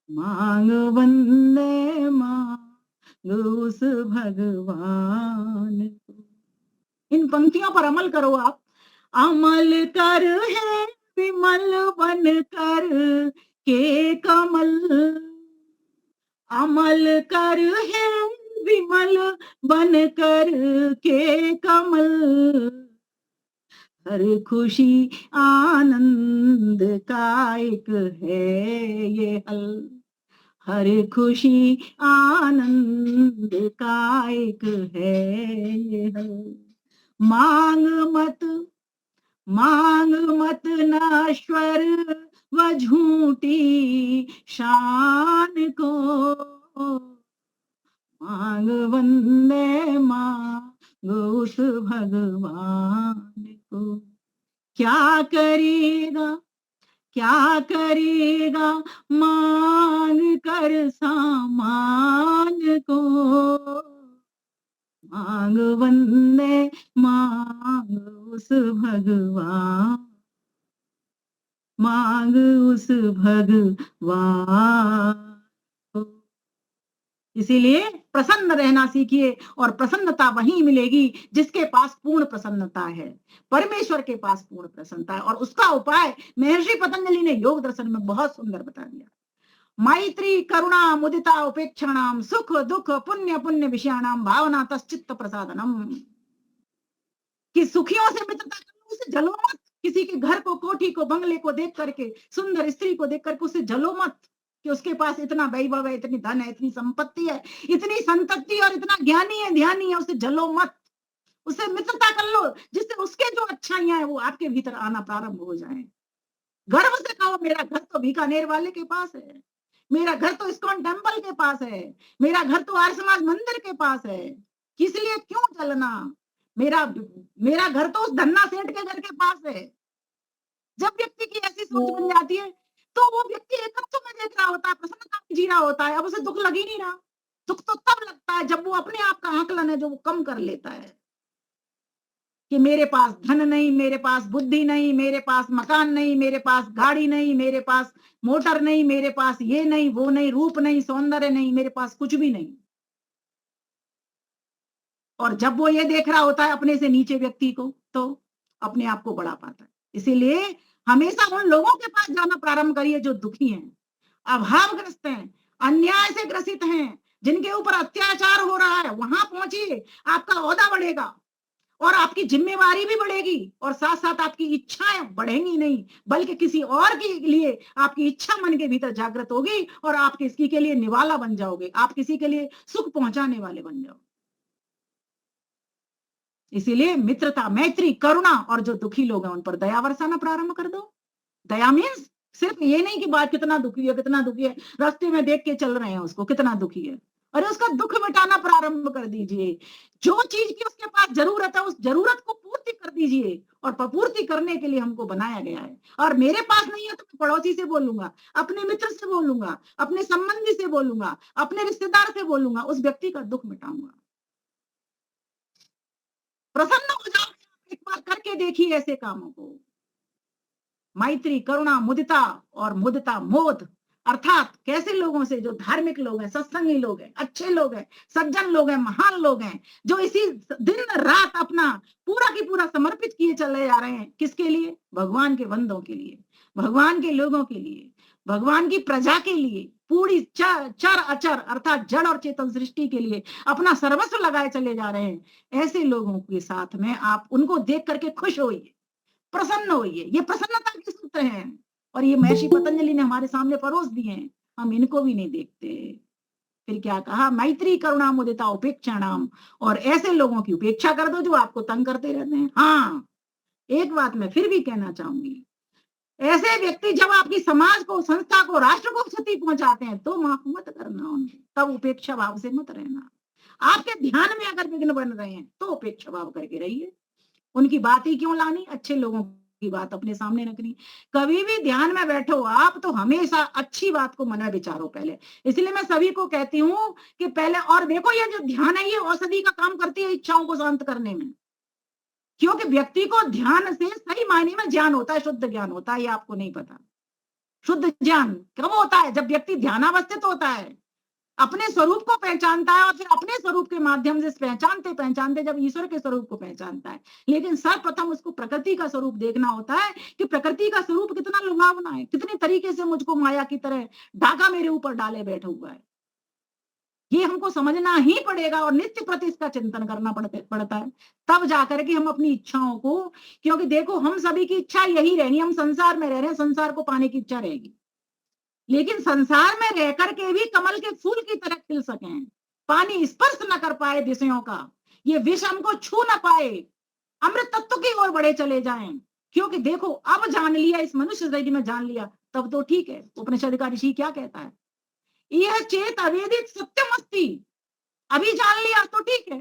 Speaker 4: मांग वंदे मांग उस भगवान को। इन पंक्तियों पर अमल करो आप। अमल कर है विमल बन कर के कमल, अमल कर है विमल बन कर के कमल। हर खुशी आनंद का एक है ये हल, हर खुशी आनंद का एक है ये हल। मांग मत नश्वर व झूठी शान को, मांग वंदे मांग उस भगवान को। क्या करेगा मांग कर सामान को, मांग वंदे मांग उस भगवान, मांग उस भगवान को। इसीलिए प्रसन्न रहना सीखिए और प्रसन्नता वहीं मिलेगी जिसके पास पूर्ण प्रसन्नता है। परमेश्वर के पास पूर्ण प्रसन्नता है और उसका उपाय महर्षि पतंजलि ने योग दर्शन में बहुत सुंदर बता दिया। मैत्री करुणा मुदिता उपेक्षाणाम सुख दुख पुण्य पुण्य विषयाणाम भावना तश्चित्त प्रसादनम। कि सुखियों से मित्रता करो, उसे जलो मत। किसी के घर को, कोठी को, बंगले को देख करके, सुंदर स्त्री को देख करके उसे जलो मत कि उसके पास इतना वैभव है, इतनी धन है, इतनी संपत्ति है, इतनी संतति और इतना ज्ञानी है, ध्यानी है, उसे जलो मत। उससे मित्रता कर लो जिससे उसके जो अच्छाइयां है वो आपके भीतर आना प्रारंभ हो जाए। गर्व से कहो मेरा घर तो बीकानेर वाले के पास है, मेरा घर तो इस्कॉन टेम्पल के पास है, मेरा घर तो आर्य समाज मंदिर के पास है। किस लिए क्यों जलना? मेरा घर तो उस धन्ना सेठ के घर के पास है। जब व्यक्ति की ऐसी सोच बन जाती है तो वो व्यक्ति एकत्व में देख रहा होता है, प्रसन्नता में जी रहा होता है। अब उसे दुख लग ही नहीं रहा। दुख तो तब लगता है जब वो अपने आप का आकलन है जो वो कम कर लेता है कि मेरे पास धन नहीं, मेरे पास बुद्धि नहीं, मेरे पास मकान नहीं, मेरे पास गाड़ी नहीं, मेरे पास मोटर नहीं, मेरे पास ये नहीं, वो नहीं, रूप नहीं, सौंदर्य नहीं, मेरे पास कुछ भी नहीं। और जब वो ये देख रहा होता है अपने से नीचे व्यक्ति को तो अपने आप को बढ़ा पाता है। इसीलिए हमेशा उन लोगों के पास जाना प्रारंभ करिए जो दुखी हैं, अभावग्रस्त हैं, अन्याय से ग्रसित हैं, जिनके ऊपर अत्याचार हो रहा है। वहां पहुंचिए, आपका ओहदा बढ़ेगा और आपकी जिम्मेवारी भी बढ़ेगी और साथ साथ आपकी इच्छाएं बढ़ेंगी नहीं बल्कि किसी और के लिए आपकी इच्छा मन के भीतर जागृत होगी और आप किसी के लिए निवाला बन जाओगे, आप किसी के लिए सुख पहुंचाने वाले बन जाओगे। इसीलिए मित्रता, मैत्री, करुणा और जो दुखी लोग हैं उन पर दया बरसाना प्रारंभ कर दो। दया मीन्स सिर्फ ये नहीं कि बात कितना दुखी है, कितना दुखी है, रास्ते में देख के चल रहे हैं उसको कितना दुखी है, अरे उसका दुख मिटाना प्रारंभ कर दीजिए। जो चीज की उसके पास जरूरत है उस जरूरत को पूर्ति कर दीजिए और पूर्ति करने के लिए हमको बनाया गया है। और मेरे पास नहीं है तो मैं पड़ोसी से बोलूंगा, अपने मित्र से बोलूंगा, अपने संबंधी से बोलूंगा, अपने रिश्तेदार से बोलूंगा, उस व्यक्ति का दुख मिटाऊंगा। प्रसन्न हो जाओ, एक बार करके देखिए ऐसे कामों को। मैत्री, करुणा, मुदिता और मुदिता मोद अर्थात कैसे लोगों से? जो धार्मिक लोग हैं, सत्संगी लोग हैं, अच्छे लोग हैं, सज्जन लोग हैं, महान लोग हैं, जो इसी दिन रात अपना पूरा की पूरा समर्पित किए चले जा रहे हैं। किसके लिए? भगवान के बंदों के लिए, भगवान के लोगों के लिए, भगवान की प्रजा के लिए, पूरी चर अचर अर्थात जड़ और चेतन सृष्टि के लिए अपना सर्वस्व लगाए चले जा रहे हैं। ऐसे लोगों के साथ में आप उनको देख करके खुश होइए, प्रसन्न होइए। ये प्रसन्नता के सूत्र हैं और ये महर्षि पतंजलि ने हमारे सामने परोस दिए हैं, हम इनको भी नहीं देखते। फिर क्या कहा? मैत्री, करुणा, मुदिता, उपेक्षाणाम। और ऐसे लोगों की उपेक्षा कर दो जो आपको तंग करते रहते हैं। हाँ, एक बात मैं फिर भी कहना चाहूंगी, ऐसे व्यक्ति जब आपकी समाज को, संस्था को, राष्ट्र को क्षति पहुंचाते हैं तो माफ मत करना उनको, तब उपेक्षा भाव से मत रहना। आपके ध्यान में अगर विघ्न बन रहे हैं तो उपेक्षा भाव करके रहिए। उनकी बात ही क्यों लानी, अच्छे लोगों की बात अपने सामने रखनी। कभी भी ध्यान में बैठो आप तो हमेशा अच्छी बात को मन में विचारो पहले। इसलिए मैं सभी को कहती हूँ कि पहले, और देखो ये जो ध्यान है ये औषधि का काम करती है इच्छाओं को शांत करने में, क्योंकि व्यक्ति को ध्यान से सही मायने में ज्ञान होता है, शुद्ध ज्ञान होता है। ये आपको नहीं पता। शुद्ध ज्ञान कब होता है? जब व्यक्ति ध्यानावस्थित होता है, अपने स्वरूप को पहचानता है और फिर अपने स्वरूप के माध्यम से पहचानते पहचानते जब ईश्वर के स्वरूप को पहचानता है। लेकिन सर्वप्रथम उसको प्रकृति का स्वरूप देखना होता है कि प्रकृति का स्वरूप कितना लुभावना है, कितने तरीके से मुझको माया की तरह डाका मेरे ऊपर डाले बैठा हुआ है। ये हमको समझना ही पड़ेगा और नित्य प्रति इसका चिंतन करना पड़ता है, तब जाकर के हम अपनी इच्छाओं को, क्योंकि देखो हम सभी की इच्छा यही रहनी, हम संसार में रह रहे हैं, संसार को पाने की इच्छा रहेगी, लेकिन संसार में रह करके भी कमल के फूल की तरह खिल सकें, पानी स्पर्श न कर पाए विषयों का, ये विष हमको छू न पाए, अमृत तत्व की ओर बढ़े चले जाएं। क्योंकि देखो अब जान लिया, इस मनुष्य शरीर में जान लिया तब तो ठीक है। उपनिषद का ऋषि क्या कहता है? यह चेत अवेदित सत्यमस्ति। अभी जान लिया तो ठीक है,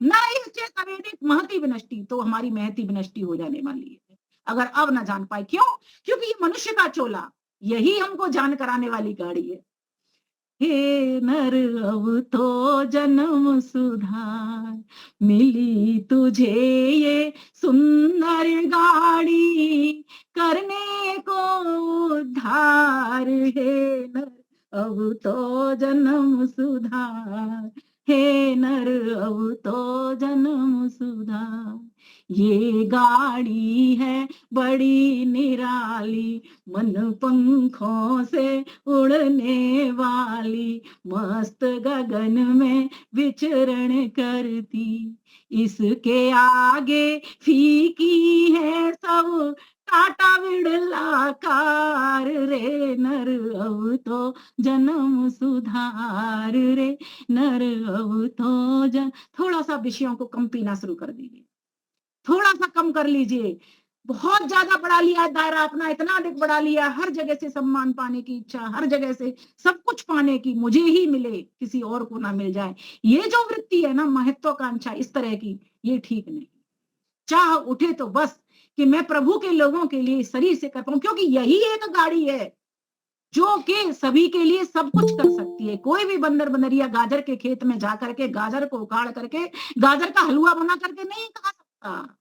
Speaker 4: न यह चेत अवेदित महति विनष्टि, तो हमारी महती विनष्टि हो जाने वाली है अगर अब न जान पाए। क्यों? क्योंकि ये मनुष्य का चोला यही हमको जान कराने वाली गाड़ी है। हे नर अब तो जन्म सुधार, मिली तुझे ये सुंदर गाड़ी, करने को उद्धार। हे नर अब तो जन्म सुधार, हे नर अब तो जन्म सुधार। ये गाड़ी है बड़ी निराली, मन पंखों से उड़ने वाली, मस्त गगन में विचरण करती, इसके आगे फीकी है सब टाटा बिड़ला कार रे, नर अब तो जन्म सुधार रे, नर अब तो थोड़ा सा विषयों को कम पीना शुरू कर दीजिए, थोड़ा सा कम कर लीजिए। बहुत ज्यादा बढ़ा लिया है दायरा अपना, इतना अधिक बढ़ा लिया, हर जगह से सम्मान पाने की इच्छा, हर जगह से सब कुछ पाने की, मुझे ही मिले किसी और को ना मिल जाए, ये जो वृत्ति है ना महत्वाकांक्षा इस तरह की, ये ठीक नहीं। चाह उठे तो बस कि मैं प्रभु के लोगों के लिए शरीर से कर पाऊं, क्योंकि यही एक गाड़ी है जो कि सभी के लिए सब कुछ कर सकती है। कोई भी बंदर बंदरिया गाजर के खेत में जा करके गाजर को उखाड़ करके गाजर का हलवा बना करके नहीं खा सकता,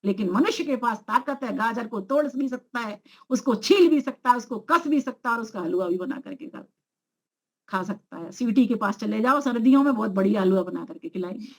Speaker 4: लेकिन मनुष्य के पास ताकत है, गाजर को तोड़ भी सकता है, उसको छील भी सकता है, उसको कस भी सकता है और उसका हलवा भी बना करके खा सकता है। स्वीटी के पास चले जाओ, सर्दियों में बहुत बढ़िया हलवा बना करके खिलाएंगे।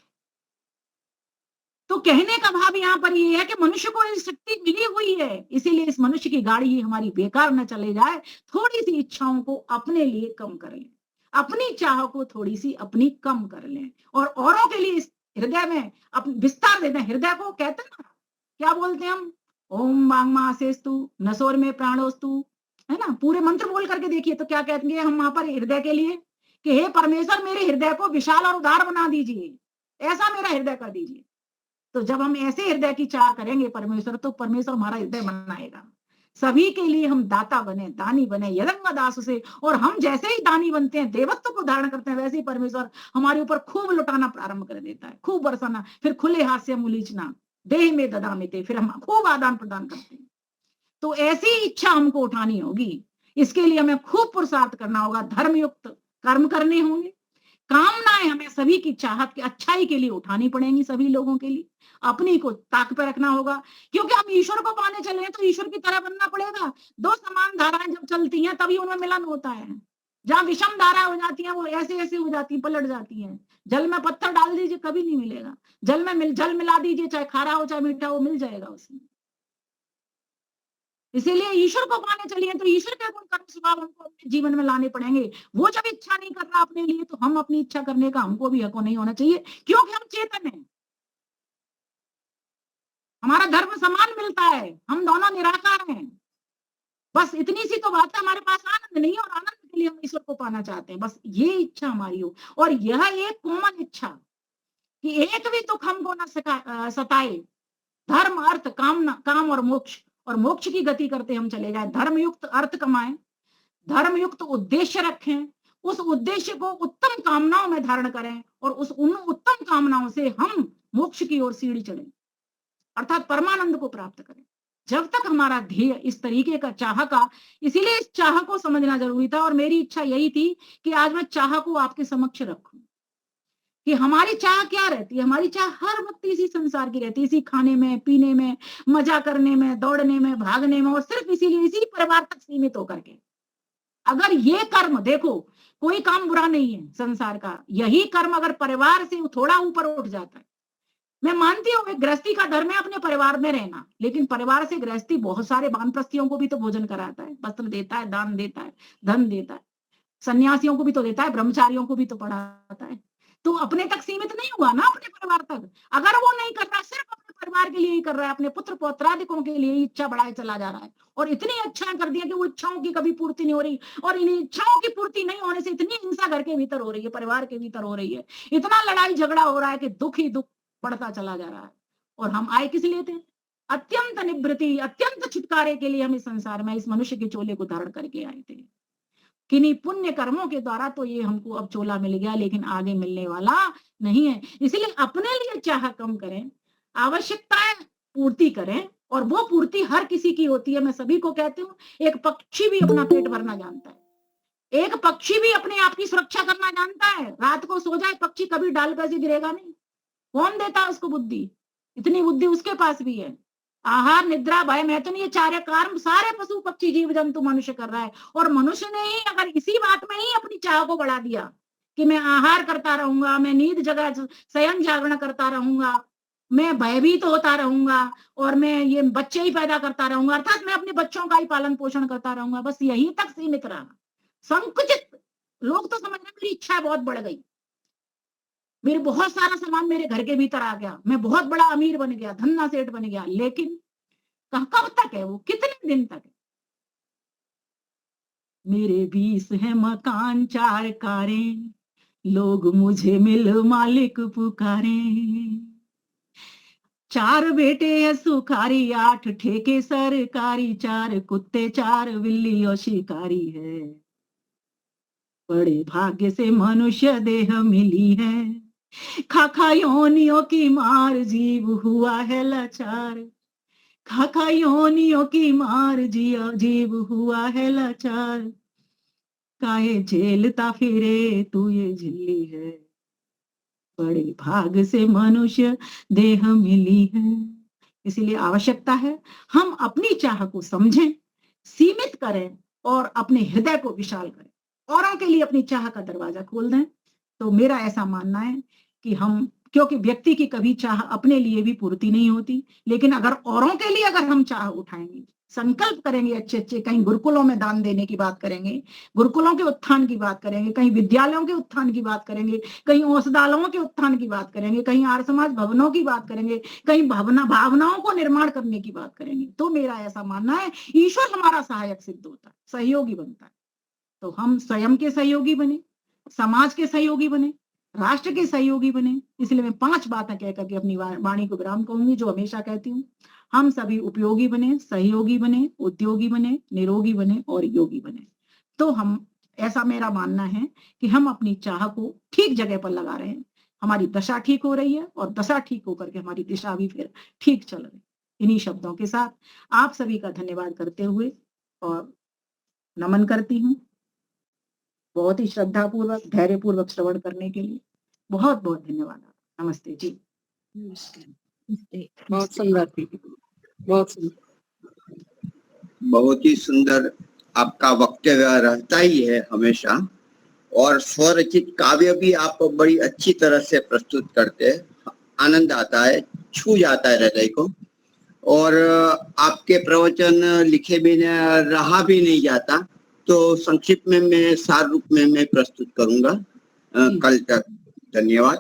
Speaker 4: तो कहने का भाव यहाँ पर ये है कि मनुष्य को ये शक्ति मिली हुई है, इसीलिए इस मनुष्य की गाड़ी ही हमारी बेकार न चले जाए। थोड़ी सी इच्छाओं को अपने लिए कम कर लें, अपनी चाह को थोड़ी सी अपनी कम कर लें, और औरों के लिए इस हृदय में विस्तार दे दें। हृदय को कहते हैं ना, क्या बोलते हैं हम, ओम वांगमा अशेस्तु नसोर में प्राणोस्तु, है ना, पूरे मंत्र बोल करके देखिए तो क्या कहते हैं हम वहां पर हृदय के लिए कि हे परमेश्वर मेरे हृदय को विशाल और उदार बना दीजिए, ऐसा मेरा हृदय कर दीजिए। तो जब हम ऐसे हृदय की चाह करेंगे परमेश्वर, तो परमेश्वर हमारा हृदय बनाएगा। सभी के लिए हम दाता बने, दानी बने, यदंग दास से, और हम जैसे ही दानी बनते हैं, देवत्व को धारण करते हैं, वैसे ही परमेश्वर हमारे ऊपर खूब लुटाना प्रारंभ कर देता है, खूब बरसाना, फिर खुले हाथ से हम उलीचना, देह में ददामिते, फिर हम खूब आदान प्रदान करते हैं। तो ऐसी इच्छा हमको उठानी होगी, इसके लिए हमें खूब पुरुषार्थ करना होगा, धर्मयुक्त कर्म करने होंगे, कामनाएं हमें सभी की चाहत की अच्छाई के लिए उठानी पड़ेंगी, सभी लोगों के लिए अपनी को ताक पे रखना होगा, क्योंकि हम ईश्वर को पाने चले हैं तो ईश्वर की तरह बनना पड़ेगा। दो समान धाराएं जब चलती हैं तभी उनमें मिलन होता है। जहां विषम धाराएं हो जाती हैं वो ऐसे ऐसे हो जाती हैं, पलट जाती हैं। जल में पत्थर डाल दीजिए कभी नहीं मिलेगा, जल मिला दीजिए, चाहे खारा हो चाहे मीठा हो, मिल जाएगा उसमें। इसीलिए ईश्वर को पाने चलिए तो ईश्वर के गुण कर्म स्वभाव हमको अपने जीवन में लाने पड़ेंगे। वो जब इच्छा नहीं कर रहा अपने लिए, तो हम अपनी इच्छा करने का हमको भी हक नहीं होना चाहिए, क्योंकि हम चेतन हैं, हमारा धर्म समान मिलता है, हम दोनों निराकार हैं। बस इतनी सी तो बात है, हमारे पास आनंद नहीं, और आनंद के लिए हम ईश्वर को पाना चाहते हैं। बस ये इच्छा हमारी हो, और यह एक कोमल इच्छा कि एक भी दुख हमको न सताए, धर्म अर्थ काम और मोक्ष की गति करते हम चले जाए, धर्मयुक्त अर्थ कमाएं, धर्मयुक्त उद्देश्य रखें, उस उद्देश्य को उत्तम कामनाओं में धारण करें, और उन उत्तम कामनाओं से हम मोक्ष की ओर सीढ़ी चढ़ें, अर्थात परमानंद को प्राप्त करें। जब तक हमारा ध्येय इस तरीके का चाह का, इसीलिए इस चाह को समझना जरूरी था, और मेरी इच्छा यही थी कि आज मैं चाह को आपके समक्ष रखूं कि हमारी चाह क्या रहती है। हमारी चाह हर वक्त इसी संसार की रहती है, इसी खाने में, पीने में, मजा करने में, दौड़ने में, भागने में, और सिर्फ इसीलिए इसी परिवार तक सीमित होकर के। अगर ये कर्म, देखो कोई काम बुरा नहीं है संसार का, यही कर्म अगर परिवार से थोड़ा ऊपर उठ जाता है, मैं मानती हूँ एक गृहस्थी का धर्म है अपने परिवार में रहना, लेकिन परिवार से गृहस्थी बहुत सारे वानप्रस्थियों को भी तो भोजन कराता है, वस्त्र देता है, दान देता है, धन देता है, सन्यासियों को भी तो देता है, ब्रह्मचारियों को भी तो पढ़ाता है। तो अपने तक सीमित नहीं हुआ ना, अपने परिवार तक। अगर वो नहीं कर रहा, सिर्फ अपने परिवार के लिए ही कर रहा है, अपने पुत्र पौत्रादिकों के लिए ही इच्छा बढ़ाए चला जा रहा है, और इतनी इच्छाएं कर दी है कि वो इच्छाओं की कभी पूर्ति नहीं हो रही, और इन इच्छाओं की पूर्ति नहीं होने से इतनी हिंसा घर के भीतर हो रही है, परिवार के भीतर हो रही है, इतना लड़ाई झगड़ा हो रहा है कि दुख ही दुख बढ़ता चला जा रहा है। और हम आए किस लिए थे? अत्यंत निवृत्ति, अत्यंत छुटकारे के लिए हम इस संसार में इस मनुष्य के चोले को धारण करके आए थे। किन्हीं पुण्य कर्मों के द्वारा तो ये हमको अब चोला मिल गया, लेकिन आगे मिलने वाला नहीं है। इसलिए अपने लिए चाह कम करें, आवश्यकताएं पूर्ति करें, और वो पूर्ति हर किसी की होती है। मैं सभी को कहती हूँ, एक पक्षी भी अपना पेट भरना जानता है, एक पक्षी भी अपने आप की सुरक्षा करना जानता है। रात को सो जाए पक्षी, कभी डाल पे से गिरेगा नहीं। कौन देता है उसको बुद्धि? इतनी बुद्धि उसके पास भी है। आहार निद्रा भय मैथुन ये चार कर्म सारे पशु पक्षी जीव जंतु मनुष्य कर रहा है। और मनुष्य ने ही अगर इसी बात में ही अपनी चाह को बढ़ा दिया कि मैं आहार करता रहूंगा, मैं नींद जगह शयन जागरण करता रहूंगा, मैं भयभीत होता रहूंगा और मैं ये बच्चे ही पैदा करता रहूंगा, अर्थात मैं अपने बच्चों का ही पालन पोषण करता रहूंगा, बस यही तक सीमित रहा, संकुचित। लोग तो समझ रहे मेरी इच्छा बहुत बढ़ गई, मेरे बहुत सारा सामान मेरे घर के भीतर आ गया, मैं बहुत बड़ा अमीर बन गया, धन्ना सेठ बन गया, लेकिन कब तक है वो, कितने दिन तक है? मेरे 20 है मकान 4 कारें, लोग मुझे मिल मालिक पुकारे, 4 बेटे है सुखारी, 8 ठेके सरकारी, 4 कुत्ते 4 बिल्ली और शिकारी है, बड़े भाग्य से मनुष्य देह मिली है, खाखा योनियों की मार जीव हुआ है लाचार, खाखा योनियों की मार जीव हुआ है लाचार, काहे झेलता फिरे तू ये झिल्ली है, बड़े भाग से मनुष्य देह मिली है। इसीलिए आवश्यकता है हम अपनी चाह को समझें, सीमित करें और अपने हृदय को विशाल करें, औरों के लिए अपनी चाह का दरवाजा खोल दें। तो मेरा ऐसा मानना है कि हम, क्योंकि व्यक्ति की कभी चाह अपने लिए भी पूर्ति नहीं होती, लेकिन अगर औरों के लिए अगर हम चाह उठाएंगे, संकल्प करेंगे अच्छे अच्छे, कहीं गुरुकुलों में दान देने की बात करेंगे, गुरुकुलों के उत्थान की बात करेंगे, कहीं विद्यालयों के उत्थान की बात करेंगे, कहीं औषधालयों के उत्थान की बात करेंगे, कहीं आर्य समाज भवनों की बात करेंगे, कहीं भावनाओं को निर्माण करने की बात करेंगे, तो मेरा ऐसा मानना है ईश्वर हमारा सहायक सिद्ध होता है, सहयोगी बनता है। तो हम स्वयं के सहयोगी बने, समाज के सहयोगी बने, राष्ट्र के सहयोगी बने। इसलिए मैं 5 बातें कह करके अपनी वाणी को विराम कहूंगी, जो हमेशा कहती हूँ। हम सभी उपयोगी बने, सहयोगी बने, उद्योगी बने, निरोगी बने और योगी बने। तो हम, ऐसा मेरा मानना है कि हम अपनी चाह को ठीक जगह पर लगा रहे हैं, हमारी दशा ठीक हो रही है और दशा ठीक होकर के हमारी दिशा भी फिर ठीक चल रही है। इन्हीं शब्दों के साथ आप सभी का धन्यवाद करते हुए और नमन करती हूँ। बहुत ही श्रद्धापूर्वक, धैर्यपूर्वक श्रवण करने के लिए बहुत बहुत धन्यवाद। नमस्ते जी।
Speaker 2: बहुत सुंदर, बहुत सुंदर,
Speaker 3: बहुत ही सुंदर आपका वक्तव्य रहता ही है हमेशा, और स्वरचित काव्य भी आप बड़ी अच्छी तरह से प्रस्तुत करते हैं, आनंद आता है, छू जाता है हृदय को। और आपके प्रवचन लिखे भी रहा भी नहीं जाता, तो संक्षिप्त में मैं सार रूप में मैं प्रस्तुत करूंगा कल तक। धन्यवाद।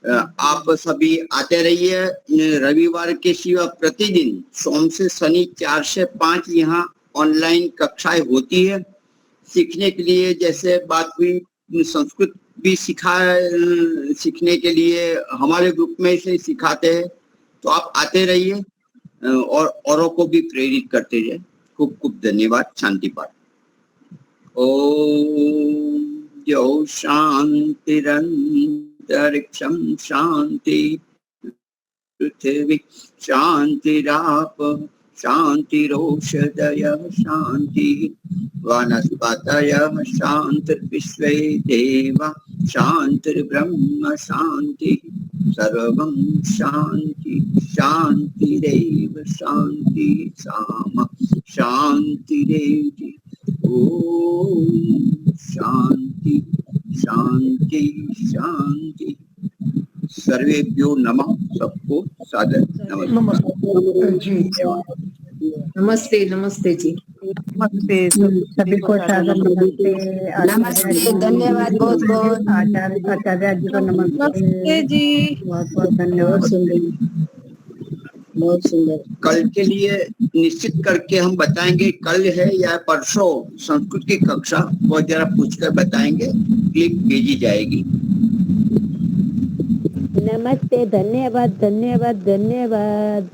Speaker 3: आप सभी आते रहिए। रविवार के सिवा प्रतिदिन सोम से शनि 4 से 5 यहाँ ऑनलाइन कक्षाएं होती है सीखने के लिए। जैसे बात हुई, संस्कृत भी सीखने के लिए हमारे ग्रुप में से सिखाते हैं, तो आप आते रहिए और औरों को भी प्रेरित करते रहिए। खूब खूब धन्यवाद। शांति पाठ। ओम जो शांतिरंतरिक्षं शांति, पृथ्वी शांतिराप शांतिरोषधयः शांति, वनस्पतयः शांतिर्विश्वे देवा शांतिर्ब्रह्म शांति, सर्वं शांति शांतिरेव शांति सामा शांतिरेव। ओम शांति शांति शांति। सर्वेभ्यो नमः। सबको सादर नमस्कार।
Speaker 5: नमस्ते जी।
Speaker 2: नमस्ते नमस्ते जी।
Speaker 6: नमस्ते सभी को सादर नमस्ते।
Speaker 2: नमस्ते, धन्यवाद बहुत बहुत।
Speaker 6: आचार्य जी को नमस्ते
Speaker 1: जी।
Speaker 6: बहुत बहुत धन्यवाद।
Speaker 2: बहुत सुंदर।
Speaker 3: कल के लिए निश्चित करके हम बताएंगे, कल है या परसों संस्कृत की कक्षा, वो जरा पूछकर बताएंगे, क्लिप भेजी जाएगी।
Speaker 6: नमस्ते, धन्यवाद धन्यवाद धन्यवाद।